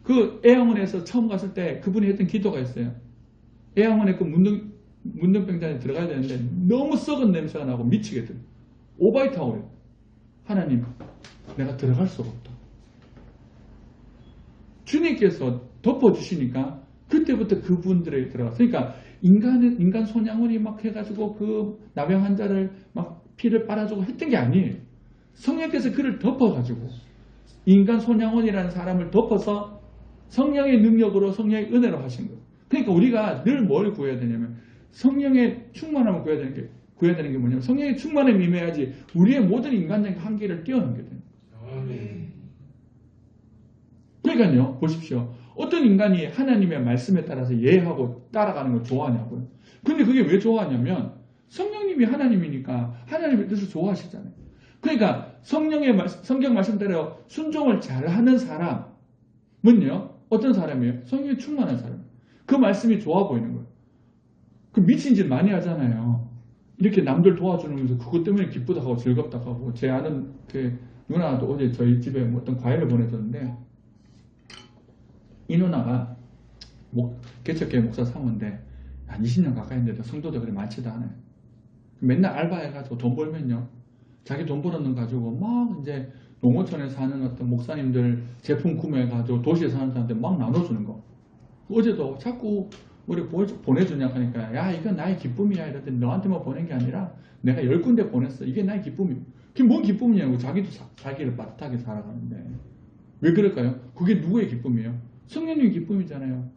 그 애양원에서 처음 갔을 때 그분이 했던 기도가 있어요. 애양원에 그 문둥병장에 들어가야 되는데 너무 썩은 냄새가 나고 미치겠더라고요. 오바이타워예요. 하나님, 내가 들어갈 수가 없다. 주님께서 덮어주시니까 그때부터 그분들에 들어갔어요. 그러니까 인간 손양원이 막 해가지고 그 나병 환자를 막 피를 빨아주고 했던 게 아니에요. 성령께서 그를 덮어가지고 인간 손양원이라는 사람을 덮어서 성령의 능력으로 성령의 은혜로 하신 거예요. 그러니까 우리가 늘 뭘 구해야 되냐면 성령의 충만함을 구해야 되는 게 뭐냐면 성령의 충만함이 임해야지 우리의 모든 인간적인 한계를 뛰어넘게 돼요. 그러니까요. 보십시오. 어떤 인간이 하나님의 말씀에 따라서 예하고 따라가는 걸 좋아하냐고요. 근데 그게 왜 좋아하냐면 성령님이 하나님이니까 하나님의 뜻을 좋아하시잖아요. 그러니까 성경 말씀대로 순종을 잘하는 사람은요. 어떤 사람이에요? 성령이 충만한 사람. 그 말씀이 좋아 보이는 거예요. 그 미친 짓 많이 하잖아요. 이렇게 남들 도와주면서 그것 때문에 기쁘다 하고 즐겁다 하고 제 아는 그 누나도 어제 저희 집에 뭐 어떤 과일을 보내줬는데 이 누나가 개척교회 목사 사모인데 한 20년 가까이 했는데 성도들 그리 많지도 않아요. 맨날 알바해가지고 돈 벌면요. 자기 돈 벌었는 가지고 막 이제 농어촌에 사는 어떤 목사님들 제품 구매해가지고 도시에 사는 사람한테 막 나눠주는 거. 어제도 자꾸 우리 보내주냐 하니까 야 이건 나의 기쁨이야 이랬더니 너한테만 보낸 게 아니라 내가 10군데 보냈어. 이게 나의 기쁨이야. 그게 뭔 기쁨이냐고. 자기도 자기를 빠듯하게 살아가는데 왜 그럴까요? 그게 누구의 기쁨이에요? 성령님의 기쁨이잖아요.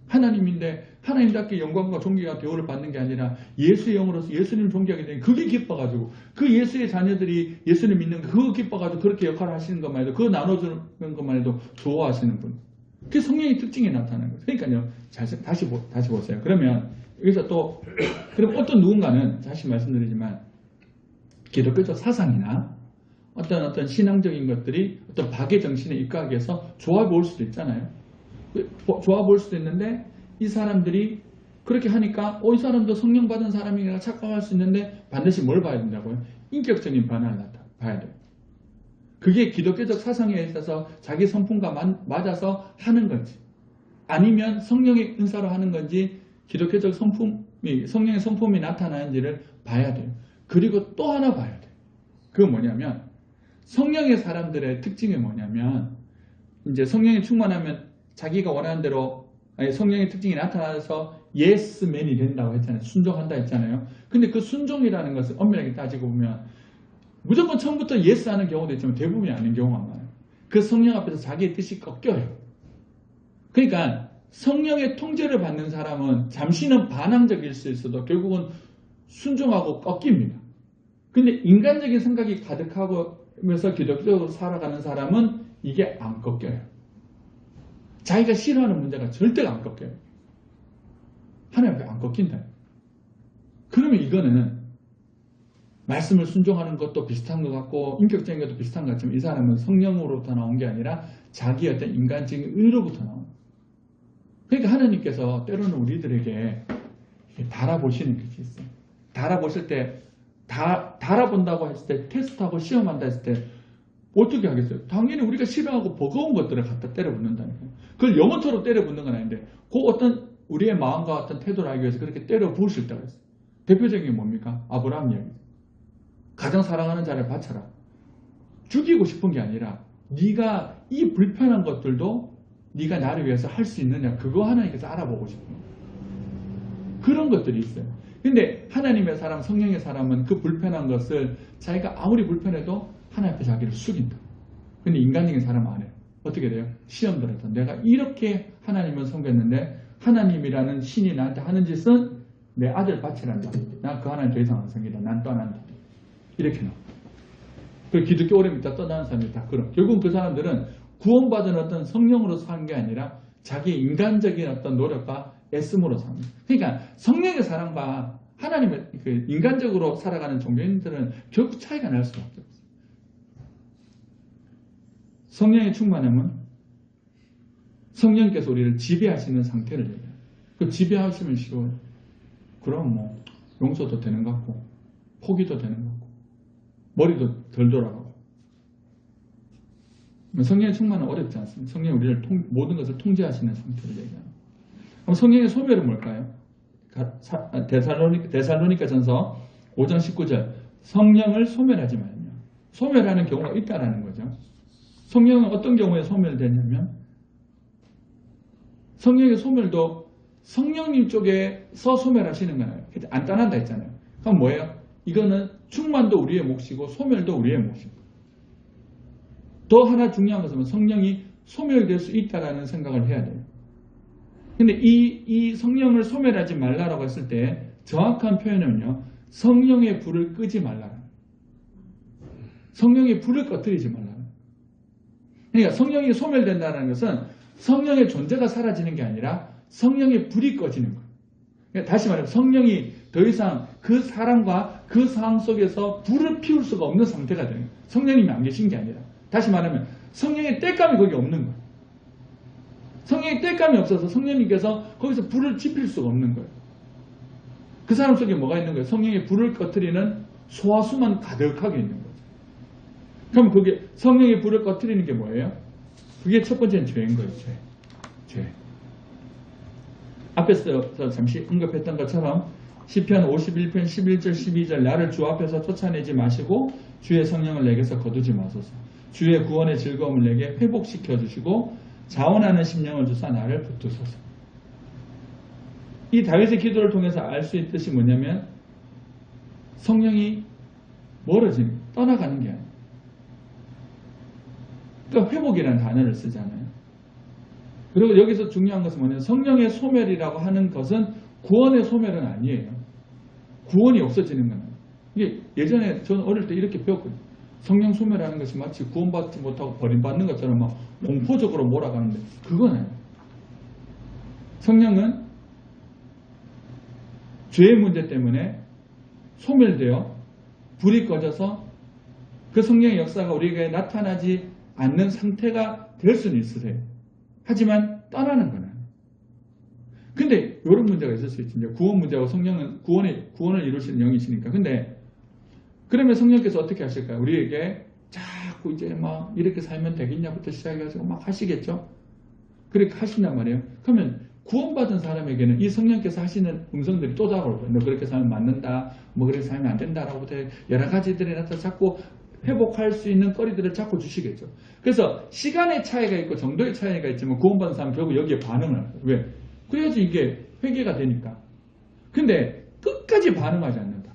하나님인데 하나님답게 영광과 존귀와 대우를 받는 게 아니라 예수의 영으로서 예수님을 존귀하게 되니 그게 기뻐가지고 그 예수의 자녀들이 예수를 믿는 거 그거 기뻐가지고 그렇게 역할을 하시는 것만 해도 그거 나눠주는 것만 해도 좋아하시는 분. 그게 성령의 특징이 나타나는 거예요. 그러니까요. 다시 보세요. 그러면 여기서 또 그럼 어떤 누군가는 다시 말씀드리지만 기독교적 사상이나 어떤 신앙적인 것들이 어떤 박의 정신에 입각하기 위해서 좋아 보일 수도 있잖아요. 좋아 보일 수도 있는데 이 사람들이 그렇게 하니까 이 사람도 성령 받은 사람이라 착각할 수 있는데 반드시 뭘 봐야 된다고요? 인격적인 변화를 봐야 돼요. 그게 기독교적 사상에 있어서 자기 성품과 맞아서 하는 건지 아니면 성령의 은사로 하는 건지 기독교적 성령의 성품이 나타나는지를 봐야 돼요. 그리고 또 하나 봐야 돼요. 그건 뭐냐면 성령의 사람들의 특징이 뭐냐면 이제 성령이 충만하면 자기가 원하는 대로 성령의 특징이 나타나서 예스맨이 된다고 했잖아요. 순종한다 했잖아요. 근데 그 순종이라는 것을 엄밀하게 따지고 보면 무조건 처음부터 예스 하는 경우도 있지만 대부분이 아닌 경우가 많아요. 그 성령 앞에서 자기의 뜻이 꺾여요. 그러니까 성령의 통제를 받는 사람은 잠시는 반항적일 수 있어도 결국은 순종하고 꺾입니다. 근데 인간적인 생각이 가득하면서 기독교적으로 살아가는 사람은 이게 안 꺾여요. 자기가 싫어하는 문제가 절대 안 꺾여요. 하나님 앞에 안 꺾인다. 그러면 이거는 말씀을 순종하는 것도 비슷한 것 같고 인격적인 것도 비슷한 것 같지만 이 사람은 성령으로부터 나온 게 아니라 자기 어떤 인간적인 의로부터 나온 거예요. 그러니까 하나님께서 때로는 우리들에게 달아보시는 것이 있어요. 달아보실 때 달아본다고 했을 때 테스트하고 시험한다 했을 때 어떻게 하겠어요? 당연히 우리가 싫어하고 버거운 것들을 갖다 때려붓는다니까요. 그걸 영원토록 때려붓는 건 아닌데 그 어떤 우리의 마음과 어떤 태도를 알기 위해서 그렇게 때려부을 때가 있어요. 대표적인 게 뭡니까? 아브라함 이야기. 가장 사랑하는 자를 바쳐라. 죽이고 싶은 게 아니라 네가 이 불편한 것들도 네가 나를 위해서 할 수 있느냐 그거 하나님께서 알아보고 싶은 거예요. 그런 것들이 있어요. 근데 하나님의 사람, 성령의 사람은 그 불편한 것을 자기가 아무리 불편해도 하나님 앞에 자기를 숙인다. 근데 인간적인 사람은 안 해요. 어떻게 돼요? 시험 들어서 내가 이렇게 하나님을 섬겼는데 하나님이라는 신이 나한테 하는 짓은 내 아들 바치란다. 나 그 하나님 더 이상 안 섬기다. 난 떠난다. 이렇게 나와. 그 기독교 오래 믿다 떠나는 사람들이 다 그런. 결국 그 사람들은 구원받은 어떤 성령으로 사는 게 아니라 자기 인간적인 어떤 노력과 애씀으로 사는 거예요. 그러니까 성령의 사랑과 하나님의 그 인간적으로 살아가는 종교인들은 결국 차이가 날 수밖에 없어요. 성령의 충만함은 성령께서 우리를 지배하시는 상태를 얘기해요. 그 지배하시면 싫어요. 그럼 뭐 용서도 되는 것 같고 포기도 되는 것 같고 머리도 덜 돌아가고. 성령의 충만은 어렵지 않습니다. 성령이 우리를 모든 것을 통제하시는 상태를 얘기합니다. 그럼 성령의 소멸은 뭘까요? 데살로니가 전서 5장 19절 성령을 소멸하지 말며. 소멸하는 경우가 있다라는 거죠. 성령은 어떤 경우에 소멸되냐면 성령의 소멸도 성령님 쪽에서 소멸하시는 거예요. 안 떠난다 했잖아요. 그럼 뭐예요? 이거는 충만도 우리의 몫이고 소멸도 우리의 몫이고 더 하나 중요한 것은 성령이 소멸될 수 있다라는 생각을 해야 돼요. 근데 이 성령을 소멸하지 말라라고 했을 때 정확한 표현은요, 성령의 불을 끄지 말라. 성령의 불을 꺼뜨리지 말라. 그러니까 성령이 소멸된다는 것은 성령의 존재가 사라지는 게 아니라 성령의 불이 꺼지는 거예요. 그러니까 다시 말하면 성령이 더 이상 그 사람과 그 상황 속에서 불을 피울 수가 없는 상태가 되는 거예요. 성령님이 안 계신 게 아니라. 다시 말하면 성령의 땔감이 거기 없는 거예요. 성령의 땔감이 없어서 성령님께서 거기서 불을 지필 수가 없는 거예요. 그 사람 속에 뭐가 있는 거예요? 성령의 불을 꺼뜨리는 소화수만 가득하게 있는 거죠. 그럼 그게 성령의 불을 꺼뜨리는 게 뭐예요? 그게 첫 번째는 죄인 거예요. 죄. 앞에서 잠시 언급했던 것처럼 시편 51편 11절 12절 나를 주 앞에서 쫓아내지 마시고 주의 성령을 내게서 거두지 마소서. 주의 구원의 즐거움을 내게 회복시켜 주시고 자원하는 심령을 주사 나를 붙드소서. 이 다윗의 기도를 통해서 알 수 있듯이 뭐냐면 성령이 멀어지는, 떠나가는 게 아니에요. 그러니까 회복이라는 단어를 쓰잖아요. 그리고 여기서 중요한 것은 뭐냐면 성령의 소멸이라고 하는 것은 구원의 소멸은 아니에요. 구원이 없어지는 건 아니에요. 이게 예전에 저는 어릴 때 이렇게 배웠거든요. 성령 소멸하는 것이 마치 구원받지 못하고 버림받는 것처럼 막 공포적으로 몰아가는데 그건 아니에요. 성령은 죄의 문제 때문에 소멸되어 불이 꺼져서 그 성령의 역사가 우리에게 나타나지 않는 상태가 될 수는 있으세요. 하지만 떠나는 건 아니에요. 근데 이런 문제가 있을 수 있죠. 구원 문제하고 성령은 구원을 이루시는 영이시니까. 근데 그러면 성령께서 어떻게 하실까요? 우리에게 자꾸 이제 막 이렇게 살면 되겠냐부터 시작해가지고 막 하시겠죠? 그렇게 하신단 말이에요. 그러면 구원받은 사람에게는 이 성령께서 하시는 음성들이 또 다가올 거예요. 너 그렇게 살면 맞는다, 뭐 그렇게 살면 안 된다라고부터 여러 가지들이 나타나서 자꾸 회복할 수 있는 거리들을 자꾸 주시겠죠. 그래서 시간의 차이가 있고 정도의 차이가 있지만 구원받은 사람은 결국 여기에 반응을 해요. 왜? 그래야지 이게 회개가 되니까. 근데 끝까지 반응하지 않는다.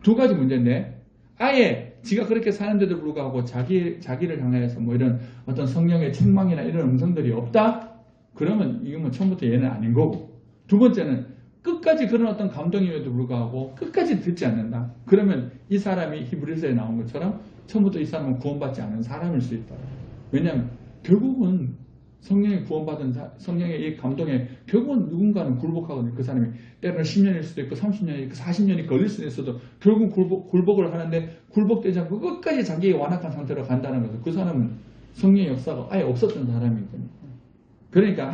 두 가지 문제인데 아예 지가 그렇게 사는데도 불구하고 자기를 향해서 뭐 이런 어떤 성령의 책망이나 이런 음성들이 없다? 그러면 이건 뭐 처음부터 얘는 아닌 거고. 두 번째는 끝까지 그런 어떤 감동임에도 불구하고 끝까지 듣지 않는다. 그러면 이 사람이 히브리서에 나온 것처럼 처음부터 이 사람은 구원받지 않은 사람일 수 있다. 왜냐하면 결국은 성령의 구원받은 성령의 이 감동에 결국은 누군가는 굴복하거든요. 그 사람이 때로는 10년일 수도 있고 30년이 있고 40년이 걸릴 수도 있어도 결국 굴복을 하는데 굴복되지 않고 끝까지 자기의 완악한 상태로 간다는 것은 그 사람은 성령의 역사가 아예 없었던 사람이거든요. 그러니까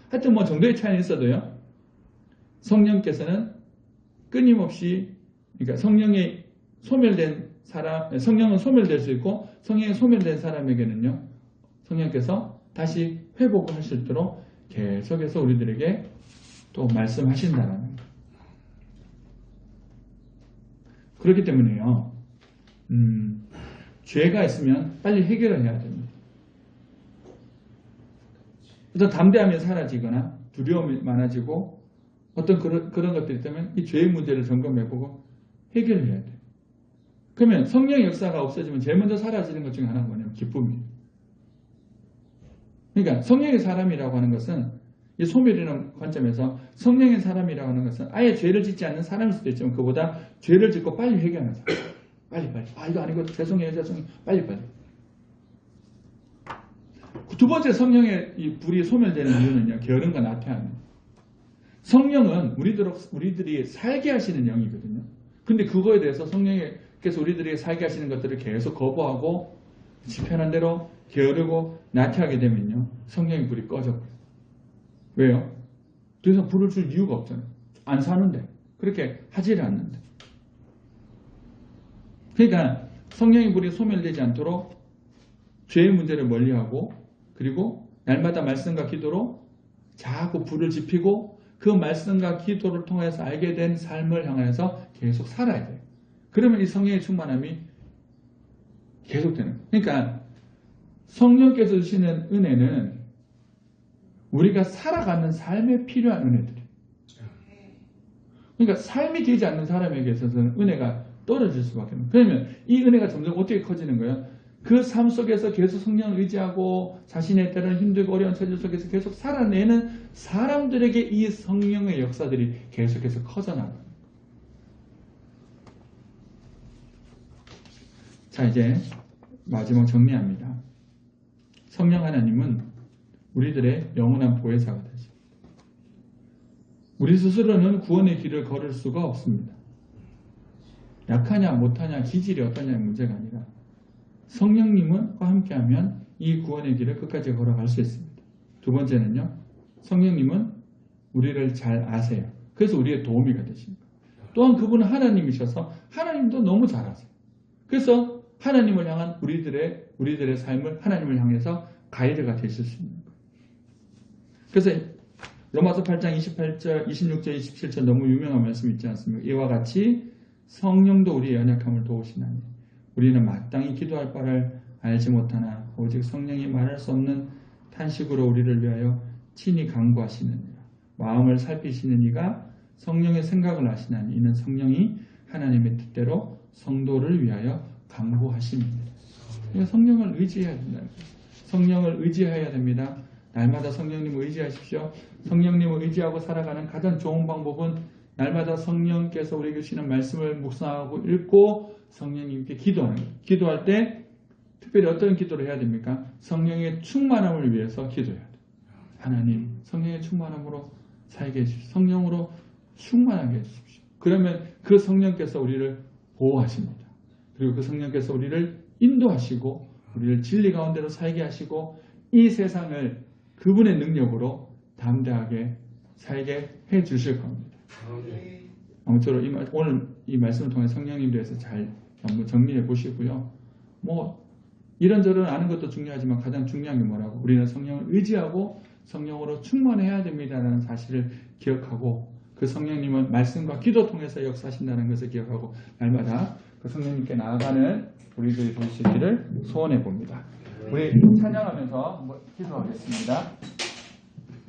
하여튼 뭐 정도의 차이는 있어도요. 성령께서는 끊임없이 그러니까 성령이 소멸된 사람, 성령은 소멸될 수 있고 성령이 소멸된 사람에게는요. 성령께서 다시 회복을 할 수 있도록 계속해서 우리들에게 또 말씀하신다는 거예요. 그렇기 때문에요. 죄가 있으면 빨리 해결을 해야 됩니다. 그래서 담대함이 사라지거나 두려움이 많아지고 어떤 그런 것들이 있다면 이 죄의 문제를 점검해보고 해결을 해야 돼요. 그러면 성령의 역사가 없어지면 제일 먼저 사라지는 것 중에 하나가 뭐냐면 기쁨이에요. 그러니까 성령의 사람이라고 하는 것은 이 소멸이라는 관점에서 성령의 사람이라고 하는 것은 아예 죄를 짓지 않는 사람일 수도 있지만 그보다 죄를 짓고 빨리 회개하는 사람. 빨리. 아 이거 아니고 죄송해요. 빨리. 두 번째 성령의 이 불이 소멸되는 이유는요. 게으름과 나태함입니다. 성령은 우리들이 살게 하시는 영이거든요. 근데 그거에 대해서 성령께서 우리들이 살게 하시는 것들을 계속 거부하고 지 편한 대로 게으르고 나태하게 되면요. 성령의 불이 꺼져버려요. 왜요? 더 이상 불을 줄 이유가 없잖아요. 안 사는데. 그렇게 하지를 않는데. 그러니까 성령의 불이 소멸되지 않도록 죄의 문제를 멀리하고 그리고 날마다 말씀과 기도로 자꾸 불을 지피고 그 말씀과 기도를 통해서 알게 된 삶을 향해서 계속 살아야 돼요. 그러면 이 성령의 충만함이 계속되는 거예요. 그러니까 성령께서 주시는 은혜는 우리가 살아가는 삶에 필요한 은혜들이에요. 그러니까 삶이 되지 않는 사람에게 있어서는 은혜가 떨어질 수밖에 없는 거예요. 그러면 이 은혜가 점점 어떻게 커지는 거예요? 그 삶 속에서 계속 성령을 의지하고 자신의 때로는 힘들고 어려운 처지 속에서 계속 살아내는 사람들에게 이 성령의 역사들이 계속해서 커져나가요. 자, 이제 마지막 정리합니다. 성령 하나님은 우리들의 영원한 보혜사가 되십니다. 우리 스스로는 구원의 길을 걸을 수가 없습니다. 약하냐 못하냐 기질이 어떠냐의 문제가 아니라 성령님과 함께하면 이 구원의 길을 끝까지 걸어갈 수 있습니다. 두 번째는요. 성령님은 우리를 잘 아세요. 그래서 우리의 도우미가 되십니다. 또한 그분은 하나님이셔서 하나님도 너무 잘 아세요. 그래서 하나님을 향한 우리들의 삶을 하나님을 향해서 가이드가 되실 수 있는 거예요. 그래서 로마서 8장 28절, 26절, 27절 너무 유명한 말씀 있지 않습니까? 이와 같이 성령도 우리의 연약함을 도우시나니 우리는 마땅히 기도할 바를 알지 못하나 오직 성령이 말할 수 없는 탄식으로 우리를 위하여 친히 간구하시느니라. 마음을 살피시는 이가 성령의 생각을 아시나니 이는 성령이 하나님의 뜻대로 성도를 위하여 간구하십니다. 성령을 의지해야 된다. 성령을 의지해야 됩니다. 날마다 성령님을 의지하십시오. 성령님을 의지하고 살아가는 가장 좋은 방법은 날마다 성령께서 우리에게 주시는 말씀을 묵상하고 읽고 성령님께 기도하는 거예요. 기도할 때 특별히 어떤 기도를 해야 됩니까? 성령의 충만함을 위해서 기도해야 돼요. 하나님, 성령의 충만함으로 살게 해주십시오. 성령으로 충만하게 해주십시오. 그러면 그 성령께서 우리를 보호하십니다. 그리고 그 성령께서 우리를 인도하시고 우리를 진리 가운데로 살게 하시고 이 세상을 그분의 능력으로 담대하게 살게 해 주실 겁니다. 아무쪼록 오늘 이 말씀을 통해 성령님 대해서 잘 한번 정리해 보시고요. 이런저런 아는 것도 중요하지만 가장 중요한 게 뭐라고? 우리는 성령을 의지하고 성령으로 충만해야 됩니다라는 사실을 기억하고 그 성령님은 말씀과 기도 통해서 역사하신다는 것을 기억하고 날마다 그 성령님께 나아가는 우리들이 볼 수 있기를 소원해 봅니다. 우리 찬양하면서 한번 기도하겠습니다.